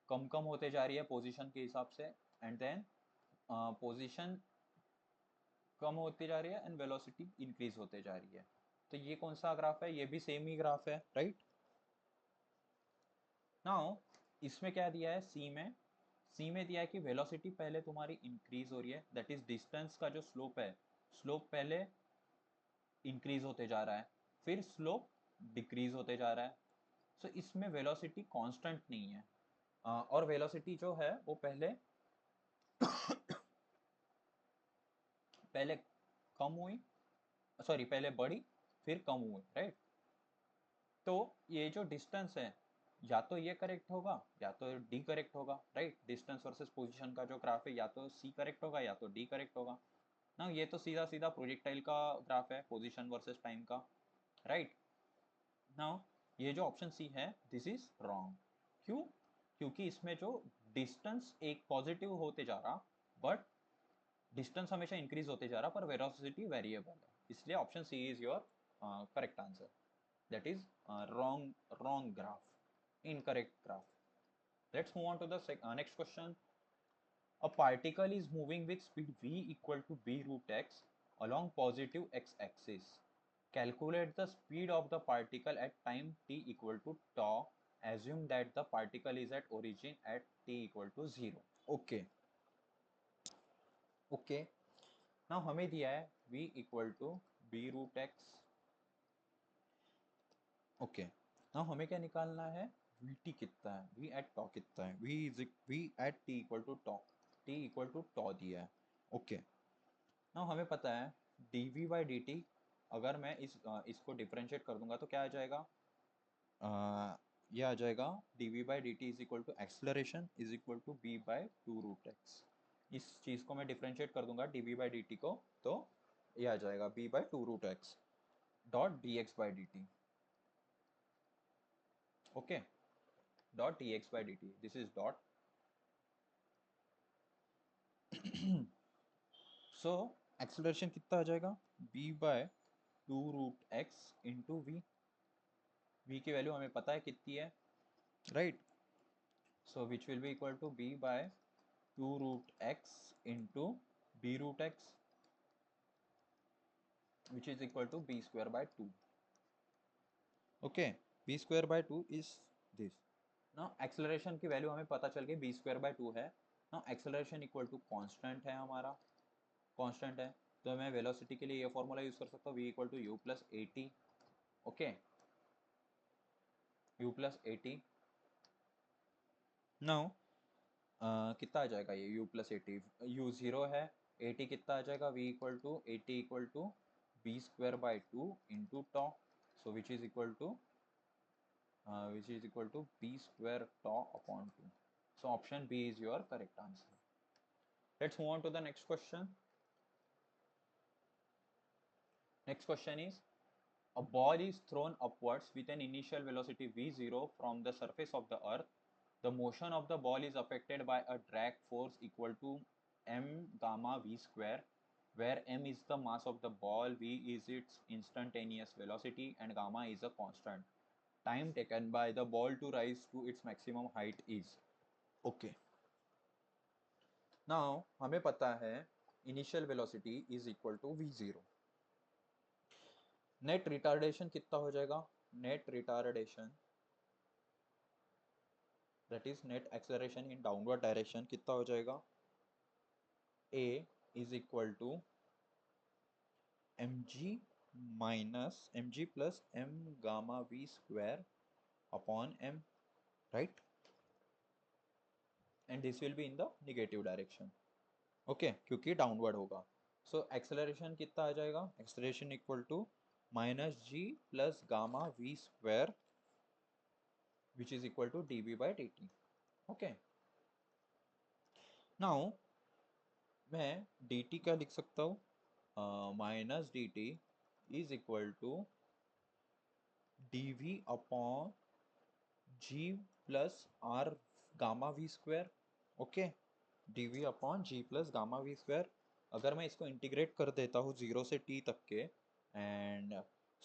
कम होते जा रही है पोजीशन के हिसाब से एंड देन पोजीशन कम होती जा रही है एंड वेलोसिटी इंक्रीज होते जा रही है। तो ये कौन सा ग्राफ है? ये भी सेम ही ग्राफ है, राइट। नाउ इसमें क्या दिया है? सी में दिया है कि वेलोसिटी पहले तुम्हारी इंक्रीज हो रही है, दैट इज डिस्टेंस का जो स्लोप है, स्लोप पहले इंक्रीज होते जा रहा है, फिर स्लोप डिक्रीज होते जा रहा है। सो इसमें वेलोसिटी कांस्टेंट नहीं है। और वेलोसिटी जो है वो पहले पहले कम हुई, सॉरी पहले बढ़ी फिर कम हुई, राइट। तो ये जो डिस्टेंस है, या तो ये करेक्ट होगा या तो डी करेक्ट होगा, राइट। डिस्टेंस वर्सेस पोजीशन का जो ग्राफ है, या तो सी करेक्ट होगा या तो डी करेक्ट होगा ना। ये तो सीधा सीधा प्रोजेक्टाइल का ग्राफ है, पोजीशन वर्सेस टाइम का, राइट। नाउ ये जो ऑप्शन सी है, दिस इज रॉन्ग। क्यों? क्योंकि इसमें जो डिस्टेंस एक पॉजिटिव होते जा रहा, बट डिस्टेंस हमेशा इंक्रीज होते जा रहा, पर वेलोसिटी वेरिएबल है, इसलिए option C is your correct answer. That is wrong graph, incorrect graph. Let's move on to the next question. A particle is moving with speed v equal to b root x along positive x-axis. Calculate the speed of the particle at time t equal to tau. Assume that the particle is at origin at t equal to 0. Okay. Okay. Now हमें दिया है v equal to b root x. Okay, now हमें क्या निकालना है? We T कितना है, v eight tau कितना है, v at t equal to tau, t equal to tau दिया है। ओके, नाउ हमें पता है d we by D t, अगर मैं इसको डिफ्रेंशिएट कर दूंगा तो क्या आ जाएगा? ये आ जाएगा D we by D T is equal to acceleration is equal to B by two root X. इस चीज़ को मैं डिफ्रेंशिएट कर दूंगा D we by D T को, तो ये आ जाएगा B by two root X dot D X by D T. Okay, dot dx by dt, this is dot. So acceleration कितना आ जाएगा? b by two root X into V. v की value हमें पता है कितनी है, right. So which will be equal to b by two root X into b root X, which is equal to b square by two. Okay, b square by two is this. ना acceleration की value हमें पता चल गई b square by to है। ना acceleration equal to constant है, हमारा कांस्टेंट है, तो मैं वेलोसिटी के लिए ये फॉर्मूला यूज कर सकता हूँ, v equal to U plus A T. Okay, U plus A T. Now कितना आ जाएगा ये u plus A T? U zero है, ए टी कितना आ जाएगा? v equal to A T equal to B square by two into tau, so which is equal to B square tau upon two. So option B is your correct answer. Let's move on to the next question. Next question is a ball is thrown upwards with an initial velocity v0 from the surface of the earth. The motion of the ball is affected by a drag force equal to m gamma v square, where m is the mass of the ball, v is its instantaneous velocity, and gamma is a constant. Time taken by the ball to rise to its maximum height is. Okay. Now हमें पता है initial velocity is equal to v0. Net retardation कितना हो जाएगा? Net retardation, that is net acceleration in downward direction, कितना हो जाएगा? a is equal to M G minus M G plus M gamma we square upon M, right. And this will be in the negative direction, okay, क्योंकि downward होगा। So acceleration कितना आ जाएगा? Acceleration equal to minus G plus gamma we square which is equal to D we by D T. Okay, now मैं D T क्या लिख सकता हूँ? Minus D T is equal to D V upon G plus R gamma we square. Okay, D V upon G plus gamma we square. अगर मैं इसको integrate कर देता हूँ जीरो से टी तक के, एंड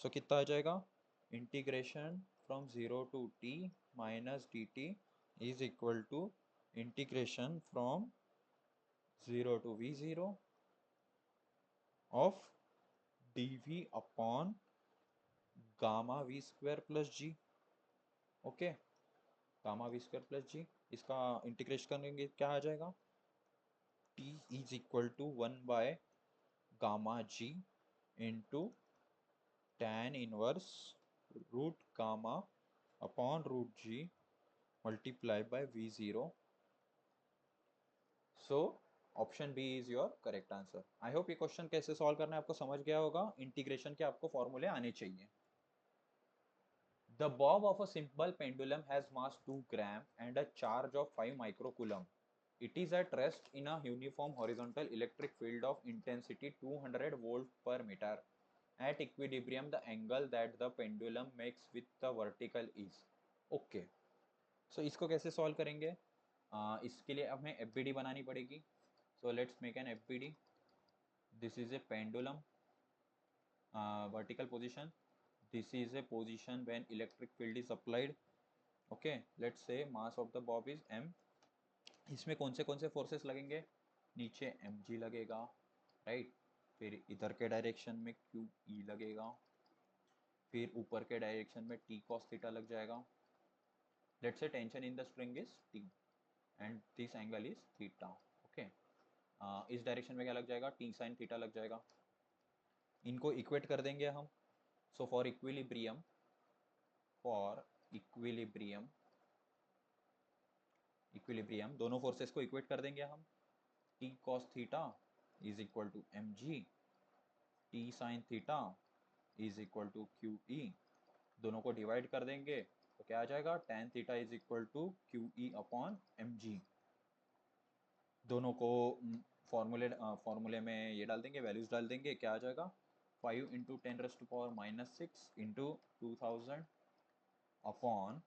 सो कितना आ जाएगा? Integration from zero to t minus D T is equal to integration from 0 to v0 of dv upon gamma we square plus g. Okay, gamma we square plus g, इसका integration करेंगे क्या आ जाएगा, t is equal to 1 by gamma g into tan inverse root gamma upon root g multiply by v0। So option B is your correct answer. I hope ये question कैसे solve करना है आपको समझ गया होगा। इंटीग्रेशन के आपको फॉर्मूले आने चाहिए। The bob of a simple pendulum has mass 2 gram and a charge of 5 microcoulomb. It is at rest in a uniform horizontal electric field of intensity 200 volt per meter. At equilibrium, the angle that the pendulum makes with the vertical is. Okay. So इसको कैसे solve करेंगे? इसके लिए हमें FBD बनानी पड़ेगी. So let's make an FBD. This is a pendulum, vertical position. This is a position when electric field is applied. Okay, let's say mass of the Bob is m। इसमें कौन से forces लगेंगे, नीचे mg लगेगा, right, फिर इधर के direction में QE लगेगा, फिर ऊपर के डायरेक्शन में T cos थीटा लग जाएगा। Let's say tension in the spring is T and this angle is theta. Okay, इस डायरेक्शन में क्या लग जाएगा, T sin थीटा लग जाएगा। इनको इक्वेट कर देंगे हम। सो फॉर इक्विलिब्रियम इक्विलिब्रियम दोनों फोर्सेस को इक्वेट कर देंगे हम। T cos theta is equal to mg, T sin theta is equal to QE, दोनों को डिवाइड कर देंगे तो क्या आ जाएगा, tan theta is equal to QE upon mg। दोनों को फॉर्मूले में ये डाल देंगे, वैल्यूज डाल देंगे, क्या आ जाएगा, 5 into 10⁻⁻6 into 2000 upon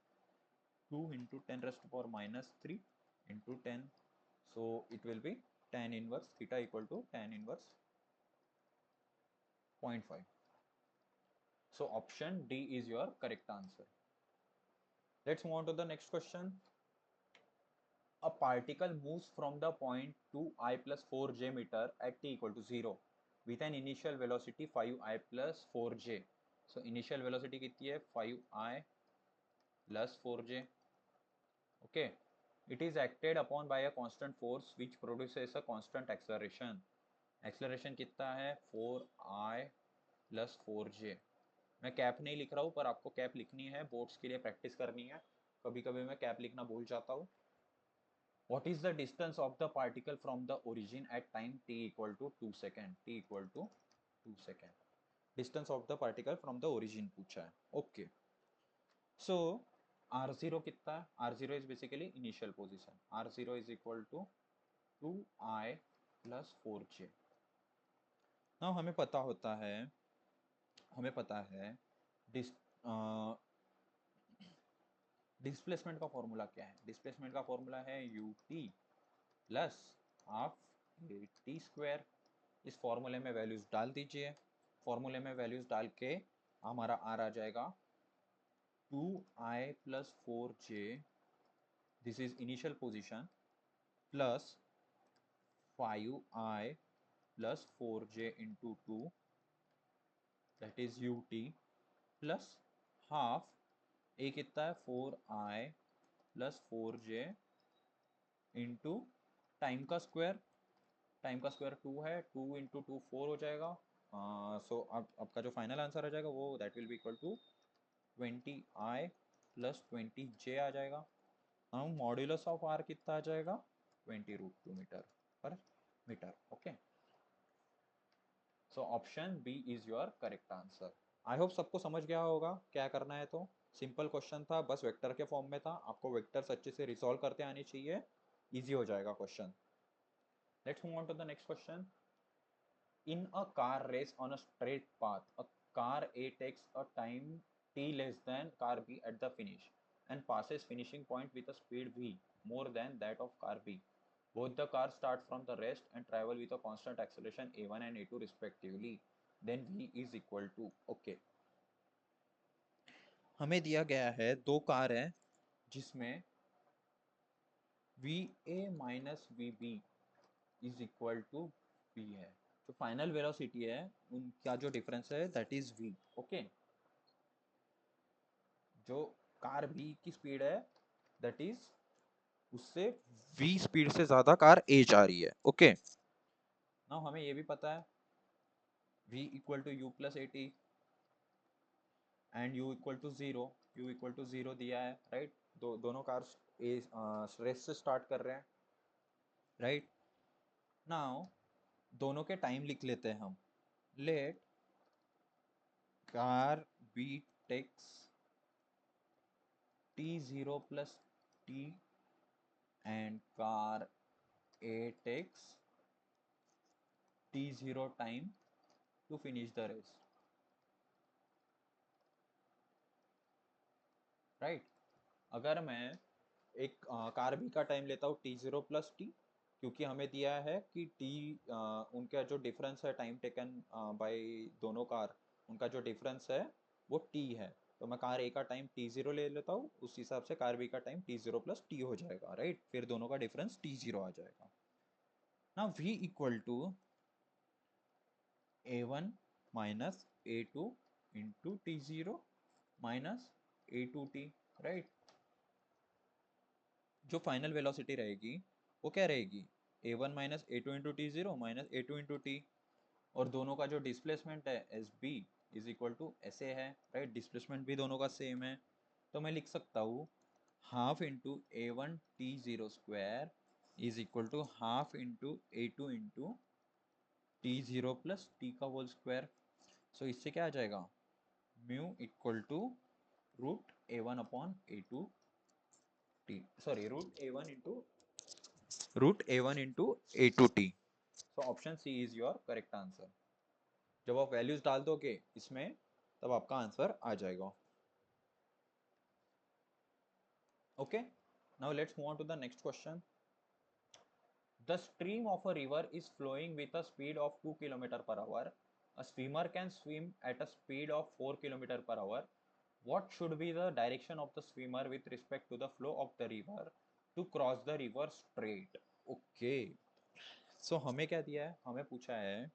2 into 10⁻³ into 10. So it will be tan inverse theta equal to tan inverse 0.5. So option D is your correct answer. Let's move on to the next question. A particle moves from the point 2i plus 4j meter at t equal to 0 with an initial velocity 5i plus 4j. So initial velocity कितनी है, 5i plus 4j. Okay, it is acted upon by a constant force which produces a constant acceleration. Acceleration कितना है, 4i plus 4j। मैं cap नहीं लिख रहा हूँ, पर आपको कैप लिखनी है, बोर्ड्स के लिए प्रैक्टिस करनी है। कभी कभी मैं कैप लिखना भूल जाता हूँ। What is the distance of the particle from the origin at time t equal to 2 second? T equal to 2 second. Distance of the particle from the origin पूछा है। Okay. So R0 कितना है, R0 is basically initial position, R0 is equal to 2i plus 4j। now हमें पता है displacement का formula क्या है। डिस्प्लेसमेंट का फॉर्मूला है ut plus half T square. इस फॉर्मूले में वैल्यूज डाल दीजिए, फॉर्मूले में वैल्यूज डाल के हमारा आर आ जाएगा 2i plus 4j, this is initial position, plus 5i plus 4j into 2 that is ut plus half a कितना है, 4i plus 4j into time का स्क्वायर, टाइम का स्क्वायर 2 है, 2 इंटू 2 4 हो जाएगा। सो अब आपका जो फाइनल आंसर आ जाएगा वो that will be equal to 20i plus 20j आ जाएगा। हम मॉड्यूलस ऑफ आर कितना आ जाएगा, 20√2 मीटर पर metre. Okay, so option B is your correct answer. I hope सबको समझ गया होगा क्या करना है। तो सिंपल क्वेश्चन था, बस वेक्टर के फॉर्म में था, आपको वेक्टर्स अच्छे से रिजॉल्व करते आनी चाहिए, इजी हो जाएगा question. Let's move on to the next question. In a car race on a straight path, a car A takes a time t less than car B at the finish and passes finishing point with a speed v more than that of car B. Both the cars start from the rest and travel with a constant acceleration a1 and a2 respectively. Then v is equal to, okay, हमें दिया गया है दो car है जिसमें va minus V B is equal to B है, तो final velocity है उनका जो डिफरेंस है दैट इज v। ओके, जो कार v की स्पीड है दैट इज उससे v स्पीड से ज्यादा कार a जा रही है। ओके, नाउ हमें ये भी पता है v equal to U plus A T and u equal to zero. u equal to zero दिया है, राइट। दोनों कार्स रेस से स्टार्ट कर रहे हैं, राइट। नाउ दोनों के टाइम लिख लेते हैं हम। Let car B takes t0 plus t and car a takes t0 time to finish the race, right। अगर मैं एक कार बी का टाइम लेता हूँ t0 प्लस टी, क्योंकि हमें दिया है कि टी उनका जो डिफरेंस है टाइम टेकन बाय दोनों कार, उनका जो डिफरेंस है वो टी है। तो मैं कार ए का टाइम t0 ले लेता हूँ, उस हिसाब से कार बी का टाइम t0 प्लस टी हो जाएगा, राइट। फिर दोनों का डिफरेंस t0 आ जाएगा। ना v equal to a1 minus a2 into t0 minus a2t, right. जो फाइनल वेलोसिटी रहेगी वो क्या रहेगी, a1 minus a2 into t0 minus a2 into T. और दोनों का जो डिस्प्लेसमेंट है S B is equal to S A है, राइट। डिस्प्लेसमेंट भी दोनों का सेम है, तो मैं लिख सकता हूँ half into a1 t0 square is equal to half into a2 into t0 plus T का होल स्क्वायर। सो इससे क्या आ जाएगा, mu equal to root a1 upon a2 T, sorry root a1 into a2 T. So option C is your correct answer. जब आप values डाल दोगे इसमें तब आपका आंसर आ जाएगा। Okay, now let's move on to the next question. The stream of a river is flowing with a speed of 2 km per hour. A swimmer can swim at a speed of 4 km per hour. What should be the direction of the swimmer with respect to the flow of the river to cross the river straight? Okay. So हमें क्या दिया है, हमें पूछा है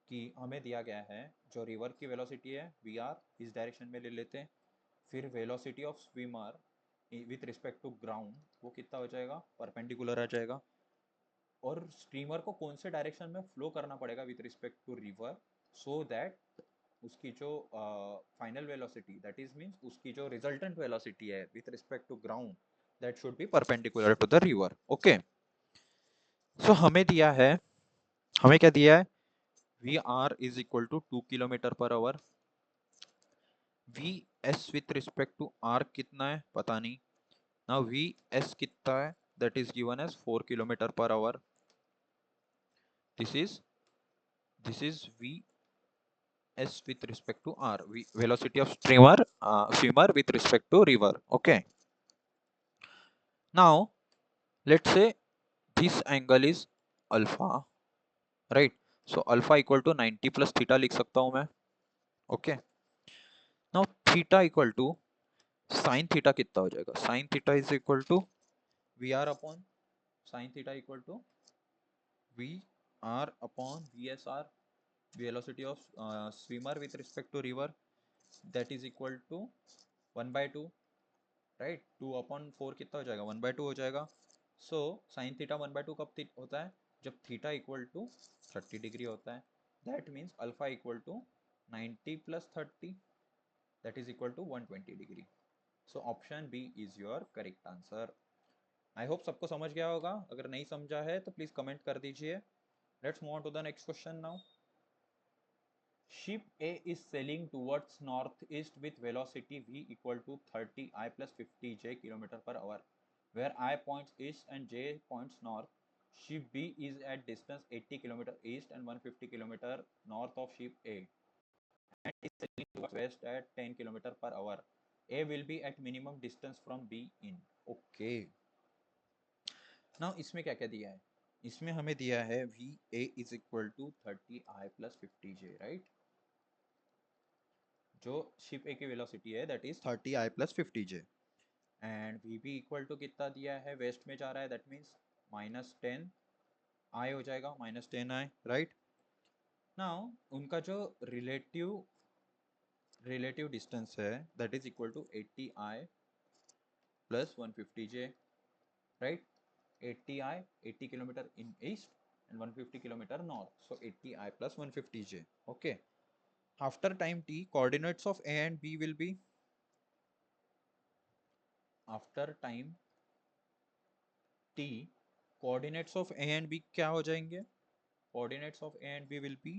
कि हमें दिया गया है जो रिवर की वेलोसिटी है वी आर, इस डायरेक्शन में ले लेते हैं। फिर velocity of swimmer with respect to ground वो कितना हो जाएगा, परपेंडिकुलर आ जाएगा। और स्ट्रीमर को कौन से डायरेक्शन में फ्लो करना पड़ेगा with respect to river, so that उसकी जो final velocity that is means उसकी जो रिजल्टेंट वेलोसिटी है with respect to ground that should be perpendicular to the river. Okay, so हमें क्या दिया है, v r is equal to 2 km/h। V s with respect to r कितना है पता नहीं। नाउ वी एस कितना है, that is given as 4 km/h। This is we s with respect to r, velocity of swimmer with respect to river। Okay, now let's say this angle is alpha, right। So alpha equal to 90 plus theta लिख सकता हूं मैं। Okay, now theta equal to sin theta कितना हो जाएगा, sin theta is equal to vr upon sin theta equal to vr upon vsr, velocity of swimmer with respect to river, that is equal to 1/2, right. 2/4 कितना हो जाएगा, 1/2 हो जाएगा। So sine theta 1/2 कब होता है, जब थीटा इक्वल टू 30 डिग्री होता है। That means alpha equal to 90 plus 30 that is equal to 120 degree. So option B is your correct answer. I hope सबको समझ गया होगा, अगर नहीं समझा है तो प्लीज कमेंट कर दीजिए। Let's move on to the next question now. Ship A is sailing towards northeast with velocity v equal to 30 I plus 50 j km per hour, where I points east and j points north. Ship B is at distance 80 km east and 150 km north of ship A and is sailing towards west at 10 km per hour. A will be at minimum distance from B in. Okay. Now इसमें क्या क्या दिया है, इसमें हमें दिया है v a is equal to 30 I plus 50 j, right। जो शिप ए की वेलोसिटी है that is 30 I plus 50 J and V B equal to कितना दिया है, वेस्ट में जा रहा है दैट मीन्स -10 आई हो जाएगा, -10 आई, राइट। नाउ उनका जो रिलेटिव डिस्टेंस है that is equal to 80i plus 150j, right? 80i 80 kilometre in east and 150 kilometer north, so 80i plus 150j. Okay, after time t, coordinates of a and b will be, after time t, coordinates of a and b क्या हो जाएंगे? Coordinates of a and b will be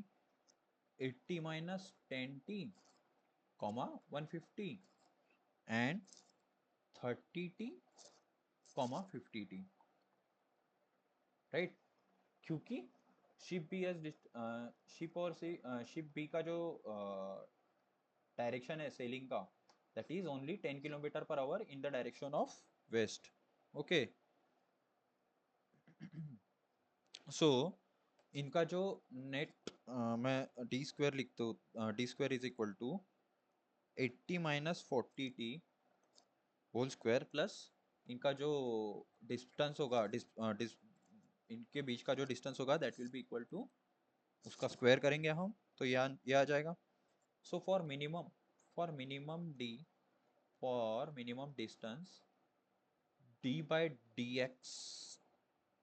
80 minus 10t comma 150 and 30t comma 50t, right? क्योंकि ship B as ship और ship B का जो direction है sailing का that is only 10 kilometre per hour in the direction of west. Okay, so इनका जो net मैं d square लिखता हूँ, d square is equal to 80 minus 40t whole square plus इनका जो डिस्टेंस होगा इनके बीच का जो डिस्टेंस होगा that will be equal to, उसका स्क्वायर करेंगे हम तो ये आ जाएगा. So for minimum D, for minimum distance d by D X,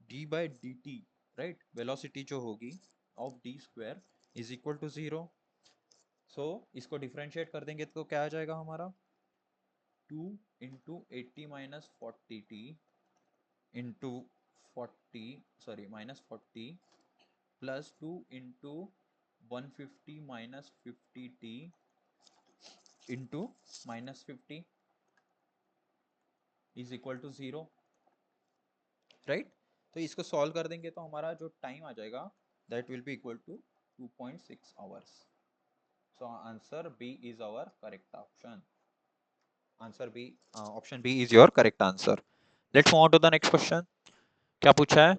D by D T, right? Velocity जो होगी of D square is equal to 0. So इसको डिफ्रेंशिएट कर देंगे तो क्या आ जाएगा हमारा? 2 into 80 minus 40t into 40, sorry minus 40 plus 2 into 150 minus 50t into minus 50 is equal to 0, right? तो इसको सॉल्व कर देंगे तो हमारा जो टाइम आ जाएगा that will be equal to 2.6 hours. So answer B is our correct option. Answer B, option B is your correct answer. Let's move on to the next question. क्या पूछा है?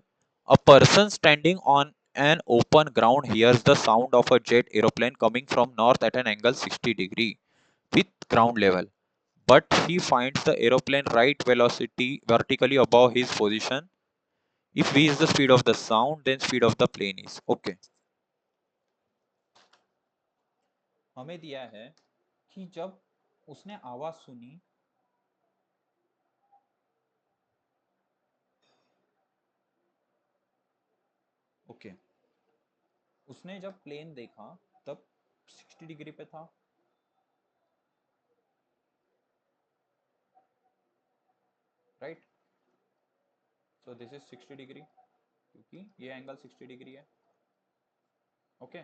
A person standing on an open ground hears the sound of a jet aeroplane coming from north at an angle 60 degree with ground level, but he finds the aeroplane right velocity vertically above his position. If v is the speed of the sound, then speed of the plane is. Okay, हमें दिया है कि जब उसने आवाज सुनी, okay, उसने जब प्लेन देखा तब 60 डिग्री पे था, right? So this is 60 degree क्योंकि ये एंगल 60 डिग्री है. Okay,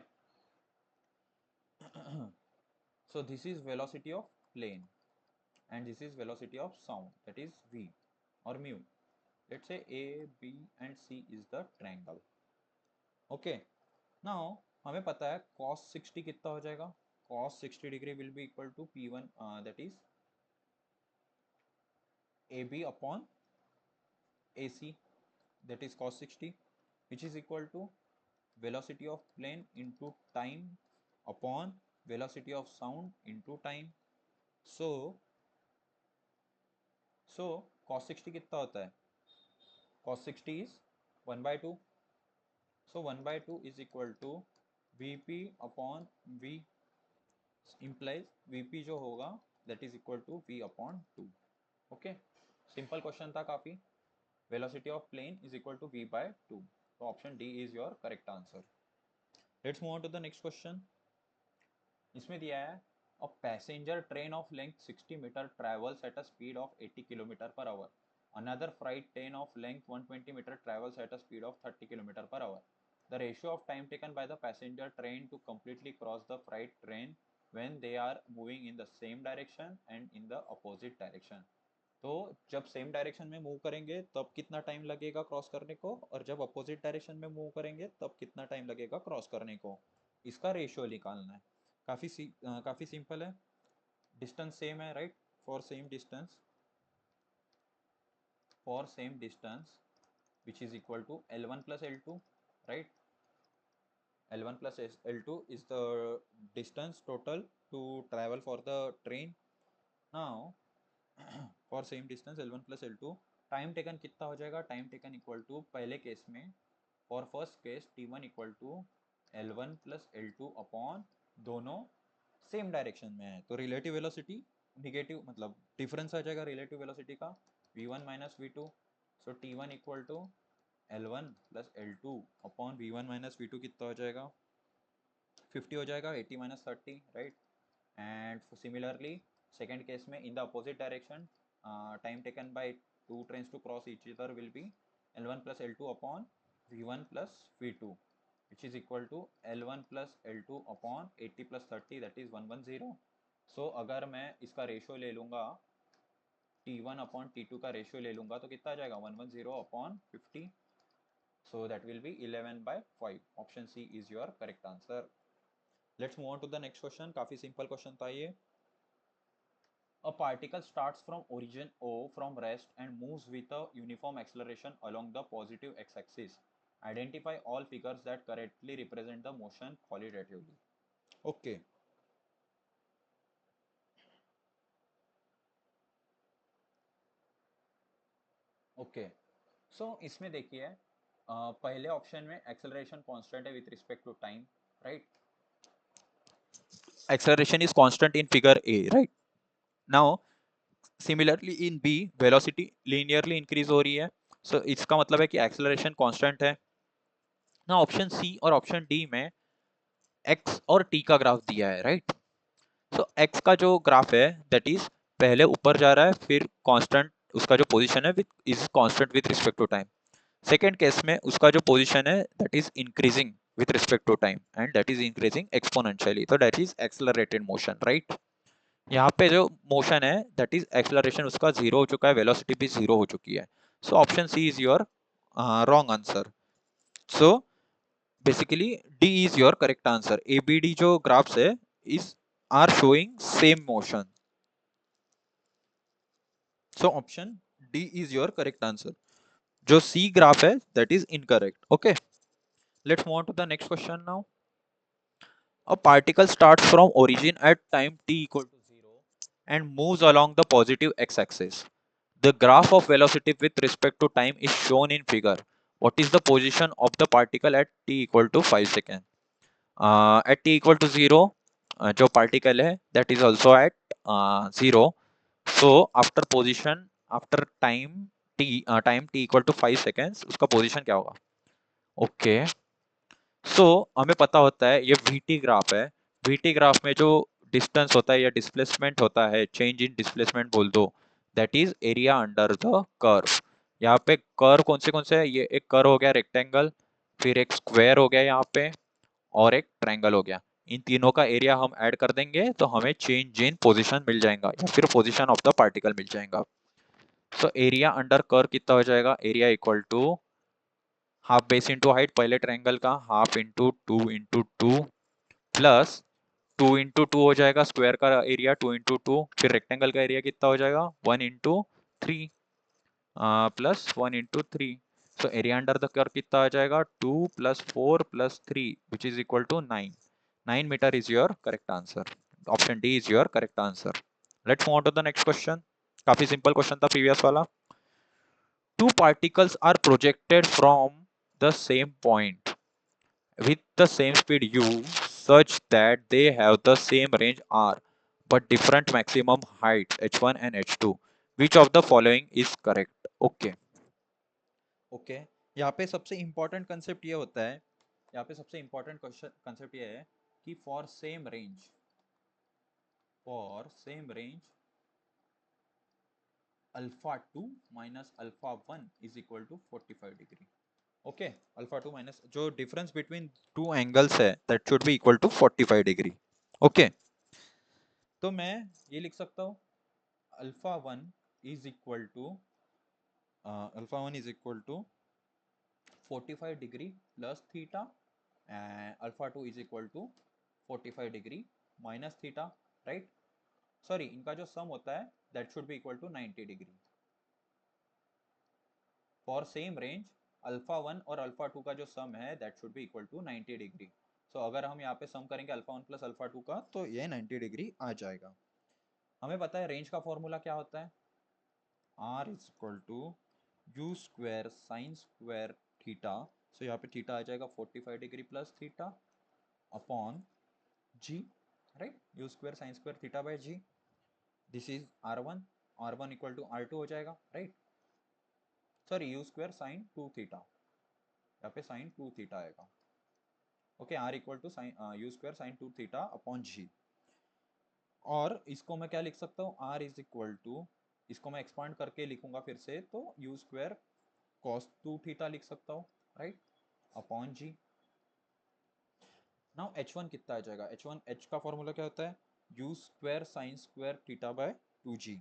so this is velocity of plane and this is velocity of sound, that is v or mu. Let's say a b and c is the triangle. Okay, now हमें पता है cos 60 कितना हो जाएगा? Cos 60 degree will be equal to p1, that is ab upon ac, that is cos 60, which is equal to velocity of plane into time upon velocity of sound into time. so so cos 60 कितना होता है? cos 60 is 1 by 2. So 1 by 2 is equal to Vp upon V, implies Vp जो होगा that is equal to V upon 2. Okay, simple question था काफी. Velocity of plane is equal to V by 2. So option D is your correct answer. Let's move on to the next question. इसमें दिया है a passenger train of length 60 meter travels at a speed of 80 kilometer per hour. Another freight train of length 120 meter travels at a speed of 30 kilometer per hour. The ratio of time taken by the passenger train to completely cross the freight train when they are moving in the same direction and in the opposite direction. तो जब same direction में move करेंगे तब कितना time लगेगा cross करने को, और जब अपोजिट डायरेक्शन में मूव करेंगे तब कितना टाइम लगेगा क्रॉस करने को, इसका रेशियो निकालना है. काफी सिंपल है. डिस्टेंस सेम है, right? For same distance which is equal to L1 plus L2, right? L1 plus L2 is the distance total to travel for the train. Now for same distance L1 plus L2, time taken कितना हो जाएगा? Time taken equal to, पहले case में for first case T1 equal to L1 plus L2 upon दोनों same direction में है, तो relative velocity negative मतलब डिफरेंस आ जाएगा रिलेटिव वेलोसिटी का, v1 माइनस वी टू। सो T1 equal to L1 plus L2 upon v1 minus V two कितना हो जाएगा, 50 हो जाएगा, 80 minus 30, right. And similarly second case में in the opposite direction time taken by two trains to cross each other will be L1 plus L2 upon v1 plus v2 which is equal to L1 plus L2 upon 80 plus 30 that is 110। so अगर मैं इसका ratio ले लूँगा T1 upon T2 का ratio ले लूँगा तो कितना आ जाएगा 110 upon 50। so that will be 11 by 5। Option C is your correct answer। let's move on to the next question। काफी सिंपल क्वेश्चन था ये। A particle starts from origin O from rest and moves with a uniform acceleration along the positive x-axis। Identify all figures that correctly represent the motion qualitatively। Okay। Okay so इसमें देखिए पहले option में acceleration constant है with respect to time, right. Acceleration is constant in figure A, right. Now similarly in B velocity linearly increase हो रही है, सो इसका मतलब है कि एक्सेलरेशन कांस्टेंट है ना। ऑप्शन सी और ऑप्शन डी में एक्स और टी का ग्राफ दिया है, राइट। सो एक्स का जो ग्राफ है दैट इज पहले ऊपर जा रहा है, फिर कांस्टेंट उसका जो पोजीशन है with is constant with respect to time. Second case में उसका जो पोजीशन है that is increasing with respect to time and that is increasing exponentially, तो that is accelerated motion, right. यहाँ पे जो मोशन है दैट इज एक्सेलरेशन उसका जीरो हो चुका है, वेलोसिटी भी जीरो हो चुकी है। So option C is your wrong answer. So basically D is your correct answer. A B D जो ग्राफ्स है is are showing same motion. So option D is your correct answer. जो C graph है that is incorrect. Okay, let's move on to the next question now. A particle starts from origin at time t equal to 0 and moves along the positive x-axis. The graph of velocity with respect to time is shown in figure. What is the position of the particle at t equal to 5 seconds? At t equal to 0, जो particle है that is also at 0. So after position after time t equal to 5 seconds उसका position क्या होगा? Okay, हमें पता होता है ये वीटी ग्राफ है। वीटी ग्राफ में जो डिस्टेंस होता है या डिस्प्लेसमेंट होता है, चेंज इन डिस्प्लेसमेंट बोल दो, that is area under the curve. यहाँ पे कर्व कौन से है, ये एक कर्व हो गया रेक्टेंगल, फिर एक स्क्वायर हो गया यहाँ पे, और एक ट्रायंगल हो गया। इन तीनों का एरिया हम ऐड कर देंगे तो हमें चेंज इन पोजिशन मिल जाएगा या फिर पोजिशन ऑफ द पार्टिकल मिल जाएगा। सो एरिया अंडर कर्व कितना हो जाएगा, area equal to half base into height पहले ट्रायंगल का, half into two plus 2 into 2 हो जाएगा स्क्वायर का एरिया 2 इंटू 2, फिर रेक्टेंगल का एरिया कितना हो जाएगा 1 into 3 plus 1 into 3। So area under the curve कितना आ जाएगा 2 plus 4 plus 3 which is equal to 9। 9 metre is your correct answer. Option D is your correct answer. Let's move on to the next question. काफी simple question था previous वाला। Two particles are projected from the same point with the same speed u such that they have the same range r but different maximum height h1 and h2। which of the following is correct? Okay, okay, यहाँ पे सबसे important concept ये होता है, यहाँ पे सबसे important question concept ये है कि for same range alpha 2 minus alpha 1 is equal to 45 degree. Okay, alpha 2 minus जो डिफरेंस बिटवीन टू एंगल्स है that should be equal to 45 degree. Okay, तो मैं ये लिख सकता हूँ alpha 1 is equal to 45 degree plus theta and alpha 2 is equal to 45 degree minus theta, right. Sorry, इनका जो सम होता है that should be equal to 90 degree. For same range alpha 1 और अल्फा 2 का जो सम है that should be equal to 90 degree. So अगर हम यहाँ पे सम करेंगे अल्फा 1 प्लस अल्फा 2 का तो ये 90 डिग्री आ जाएगा। हमें पता है रेंज का फॉर्मूला क्या होता है, R is equal to you square sine square theta. So यहाँ पे थीटा आ जाएगा 45 degree plus theta upon g, right, u square sine square theta by g, this is R1, R1 equal to R2 हो जाएगा, right, sorry u square sine 2 theta, यहाँ पे sine 2 theta आएगा, okay, R equal to sine u square sine 2 theta upon g. और इसको मैं क्या लिख सकता हूँ, R इज इक्वल टू, इसको मैं एक्सपांड करके लिखूंगा फिर से, तो यू स्क्वायर कॉस 2 थीटा लिख सकता हूँ, राइट, अपॉन जी। नाउ H1 कितना आ जाएगा, H1, H का फॉर्मूला क्या होता है, you square sine square theta bye 2g,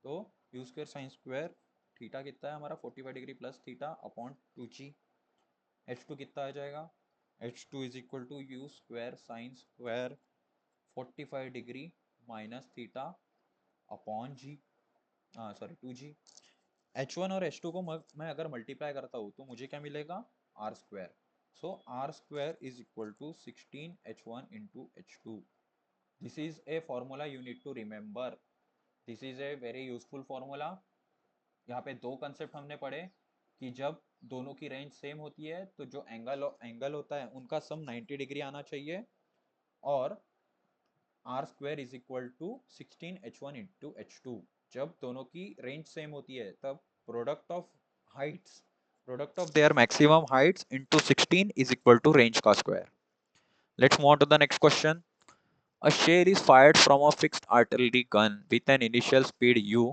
तो you square sine square theta कितना है हमारा 45 degree plus theta upon 2g। H2 कितना आ जाएगा, H2 is equal to you square sine square 45 degree minus theta upon G, sorry 2g। H1 और H2 को मैं अगर मल्टीप्लाई करता हूँ तो मुझे क्या मिलेगा, R square, so R square is equal to 16 H1 into H2। This is a formula you need to remember, this is a very useful formula. यहाँ पे दो कंसेप्ट हमने पढ़े कि जब दोनों की रेंज सेम होती है तो जो एंगल होता है उनका सम 90 डिग्री आना चाहिए, और R square is equal to 16 H1 into H2। जब दोनों की रेंज सेम होती है तब product of heights, product of their maximum heights into 16 is equal to range का square. Let's move on to the next question. A shell is fired from a fixed artillery gun with an initial speed u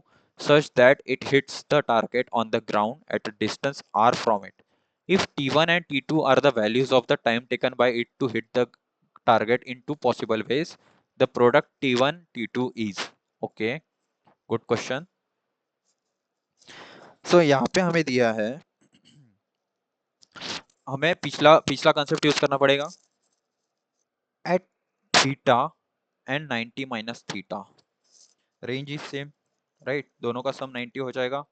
such that it hits the target on the ground at a distance r from it. If t1 and t2 are the values of the time taken by it to hit the target in two possible ways, the product t1 t2 is. Okay, good question. So यहाँ पे हमें दिया है, हमें पिछला पिछला concept use करना पड़ेगा, at theta and 90 minus theta range is same, right, दोनों का सम 90 हो जाएगा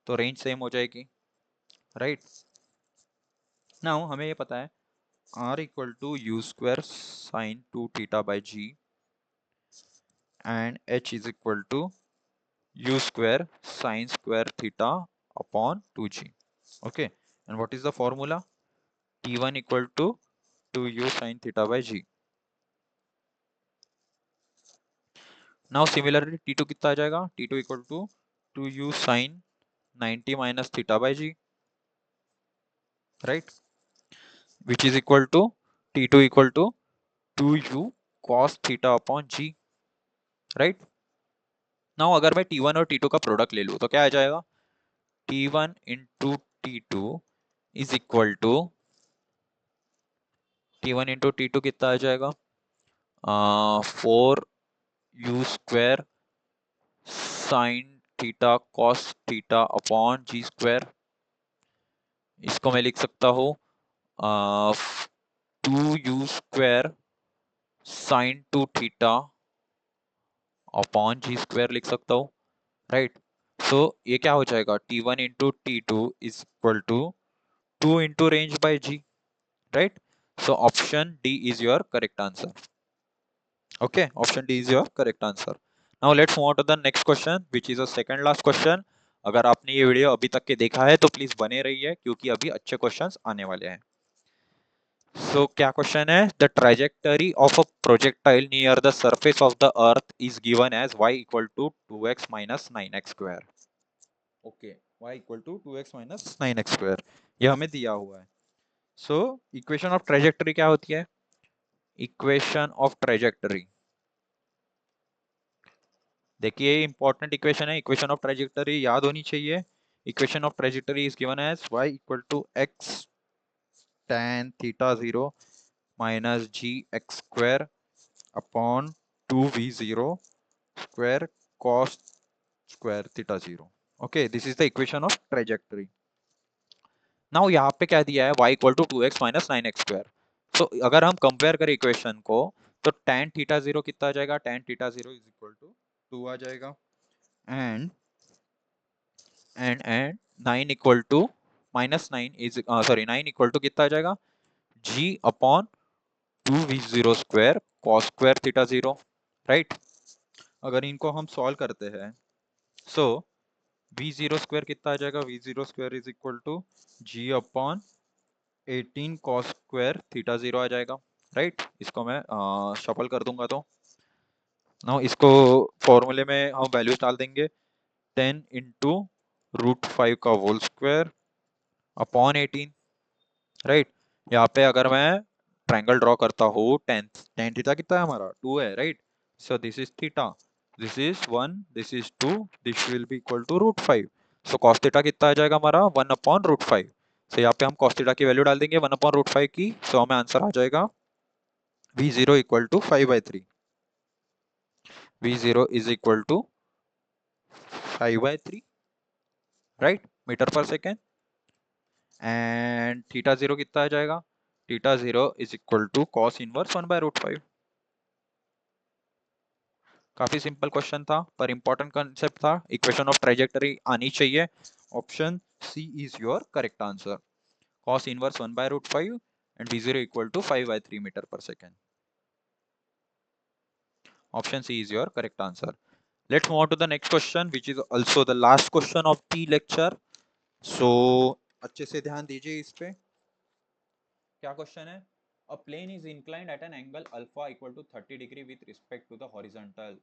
तो रेंज सेम हो जाएगी, राइट। नाउ हमें ये पता है r equal to you square sine 2 theta by G and h is equal to you square sine square theta upon 2g, okay, and what is the formula, t1 equal to 2u sine theta by g। Now similarly t2 कितना आ जाएगा, t2 equal to 2u sine 90 minus theta by g, right, which is equal to t2 equal to 2u cos theta upon g, right. Now अगर मैं t1 और t2 का product ले लूँ तो क्या आ जाएगा, t1 into t2 is equal to, t1 into t2 कितना आ जाएगा, 4u square sine theta cos theta upon g square. इसको मैं लिख सकता हूँ 2u square sine 2 theta upon g square लिख सकता हूँ, राइट। सो ये क्या हो जाएगा, t1 into t2 is equal to 2 into range by g, right. So option D is your correct answer, okay, option D is your correct answer. Now let's move on to the next question which is a second last question. अगर आपने ये video अभी तक के देखा है तो please बने रहिए क्योंकि अभी अच्छे क्वेश्चंस आने वाले हैं। सो क्या क्वेश्चन है, the trajectory of a projectile near the surface of the earth is given as y equal to 2x minus 9x square, okay, y equal to 2x minus 9x square, ये हमें दिया हुआ है। सो इक्वेशन ऑफ ट्रेजेक्टरी क्या होती है, equation of trajectory, देखिए important equation है, इक्वेशन ऑफ ट्रेजेक्टरी याद होनी चाहिए। Equation of trajectory is given as y equal to x tan theta 0 minus g x square upon 2v0 square cos square theta 0, okay, this is the equation of trajectory. Now यहाँ पे क्या दिया है, y equal to 2x minus 9x square. So अगर हम compare करें equation को तो tan थीटा 0 कितना आ जाएगा, tan theta 0 is equal to 2 आ जाएगा, and 9 equal to minus 9 is sorry 9 equal to कितना आ जाएगा, g upon 2v0 square cos square theta 0, right. अगर इनको हम सॉल्व करते हैं सो v0 स्क्वायर कितना आ जाएगा, v0 square is equal to g upon 18 cos square theta 0 आ जाएगा, राइट। इसको मैं शफल कर दूंगा तो ना इसको फॉर्मूले में हम वैल्यूज डाल देंगे 10 इंटू √5 का होल स्क्वायर अपॉन 18, राइट। यहाँ पे अगर मैं ट्रायंगल ड्रॉ करता हूँ, टेन थीटा कितना है हमारा 2 है, right. So this is theta, this is 1, this is 2, this will be equal to √5। So cos theta कितना आ जाएगा हमारा 1 अपॉन √5। सो यहाँ पे हम कॉस थीटा की वैल्यू डाल देंगे 1 अपॉन √5 की। सो हमें आंसर आ जाएगा V0 equal to 5/3। V0 is equal to 5/3, right, metre पर सेकेंड। एंड थीटा जीरो कितना आ जाएगा, theta zero is equal to cos inverse 1/√5। काफी सिंपल क्वेश्चन था पर इंपॉर्टेंट कंसेप्ट था। इक्वेशन ऑफ ट्रेजेक्टरी आनी चाहिए। Option C is your correct answer. Cos inverse 1/√5 and V0 equal to 5/3 metre पर second. Option C is your correct answer. Let's move on to the next question, which is also the last question of the lecture. So अच्छे से ध्यान दीजिए इस पे। क्या question है? A plane is inclined at an angle alpha equal to 30 degree with respect to the horizontal.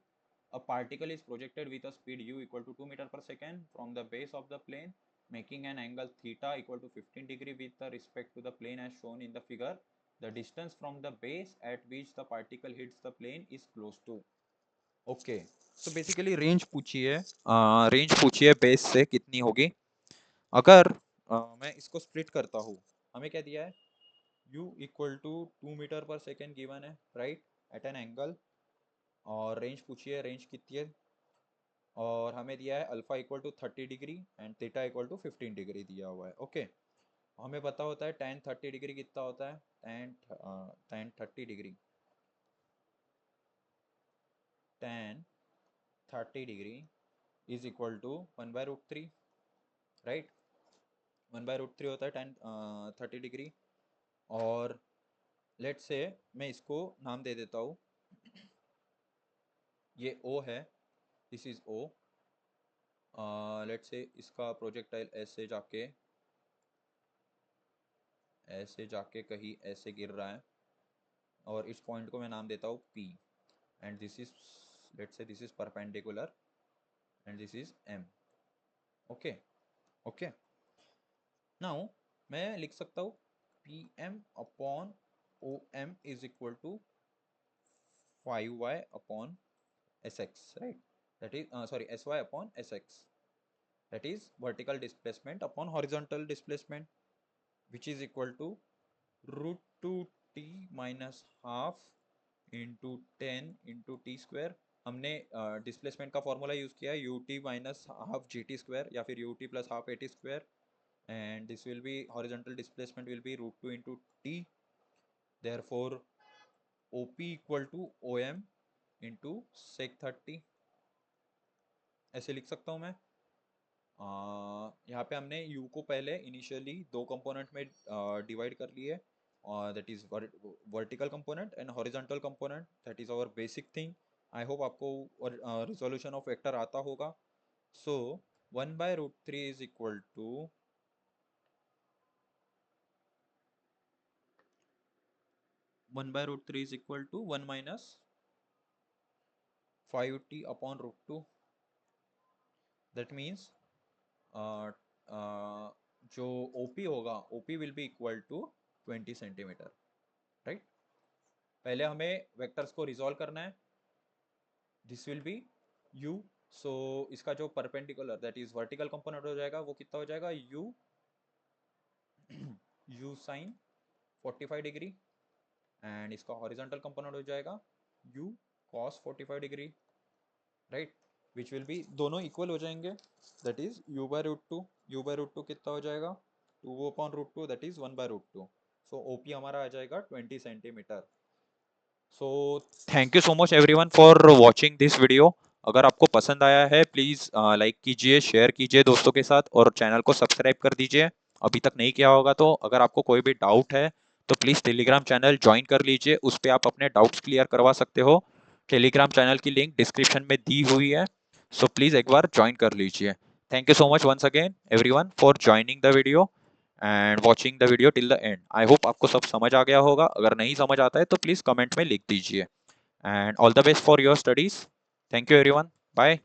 A particle is projected with a speed u equal to 2 meter per second from the base of the plane, making an angle theta equal to 15 degree with respect to the plane as shown in the figure. The distance from the base at which the particle hits the plane is close to. Okay, तो basically range पूछी है, range पूछी है base से कितनी होगी। अगर मैं इसको स्प्लिट करता हूँ, हमें क्या दिया है, u इक्वल टू 2 मीटर पर सेकेंड गिवन है, राइट, एट एन एंगल। और रेंज पूछी है, रेंज कितनी है, और हमें दिया है alpha equal to 30 degree and theta equal to 15 degree दिया हुआ है। ओके, हमें पता होता है tan 30 डिग्री कितना होता है, tan 30 degree, tan 30 degree is equal to 1/√3, right. 1/√3 होता है tan 30 डिग्री। और लेट से मैं इसको नाम दे देता हूँ, ये O है, दिस इज O। लेट से इसका प्रोजेक्टाइल ऐसे जाके कहीं ऐसे गिर रहा है, और इस पॉइंट को मैं नाम देता हूँ P। And this is, let say this is perpendicular and this is M। Okay, okay, now मैं लिख सकता हूँ PM upon OM is equal to 5y upon SX, right? That is sorry, SY upon SX, that is vertical displacement upon horizontal displacement, which is equal to √2t minus half into 10 into t square। हमने displacement का formula use किया है ut minus half gt square या फिर ut plus half at square, and this will be horizontal displacement will be √2 into t। therefore OP equal to OM into sec 30, ऐसे लिख सकता हूँ मैं। यहाँ पे हमने u को पहले इनिशियली दो कंपोनेंट में डिवाइड कर लिए, that is vertical component and horizontal component, that is our basic thing. I hope आपको रिजोल्यूशन ऑफ वेक्टर आता होगा। So 1/√3 is equal to 1/√3 is equal to 1 minus 5t upon √2। That means जो OP होगा, OP will be equal to 20 centimetre, right. पहले हमें vectors को resolve करना है। This will be u, so इसका जो perpendicular that is vertical component हो जाएगा वो कितना हो जाएगा, u साइन 45 डिग्री, एंड इसका हॉरिजॉन्टल कंपोनेंट हो जाएगा u cos 45 degree, right, which will B दोनों इक्वल हो जाएंगे, दैट इज u/√2 कितना हो जाएगा 2/√2, दैट इज 1/√2। सो OP हमारा आ जाएगा 20 centimetre. So thank you so much everyone for watching this video. अगर आपको पसंद आया है प्लीज़ लाइक कीजिए, शेयर कीजिए दोस्तों के साथ, और चैनल को सब्सक्राइब कर दीजिए अभी तक नहीं किया होगा तो। अगर आपको कोई भी डाउट है तो प्लीज़ टेलीग्राम चैनल ज्वाइन कर लीजिए, उस पर आप अपने डाउट्स क्लियर करवा सकते हो। टेलीग्राम चैनल की लिंक डिस्क्रिप्शन में दी हुई है, सो प्लीज़ एक बार ज्वाइन कर लीजिए। Thank you so much once again everyone for joining the video, and watching the video till the end. I hope आपको सब समझ आ गया होगा। अगर नहीं समझ आता है तो प्लीज़ कमेंट में लिख दीजिए। And all the best for your studies. Thank you everyone. Bye.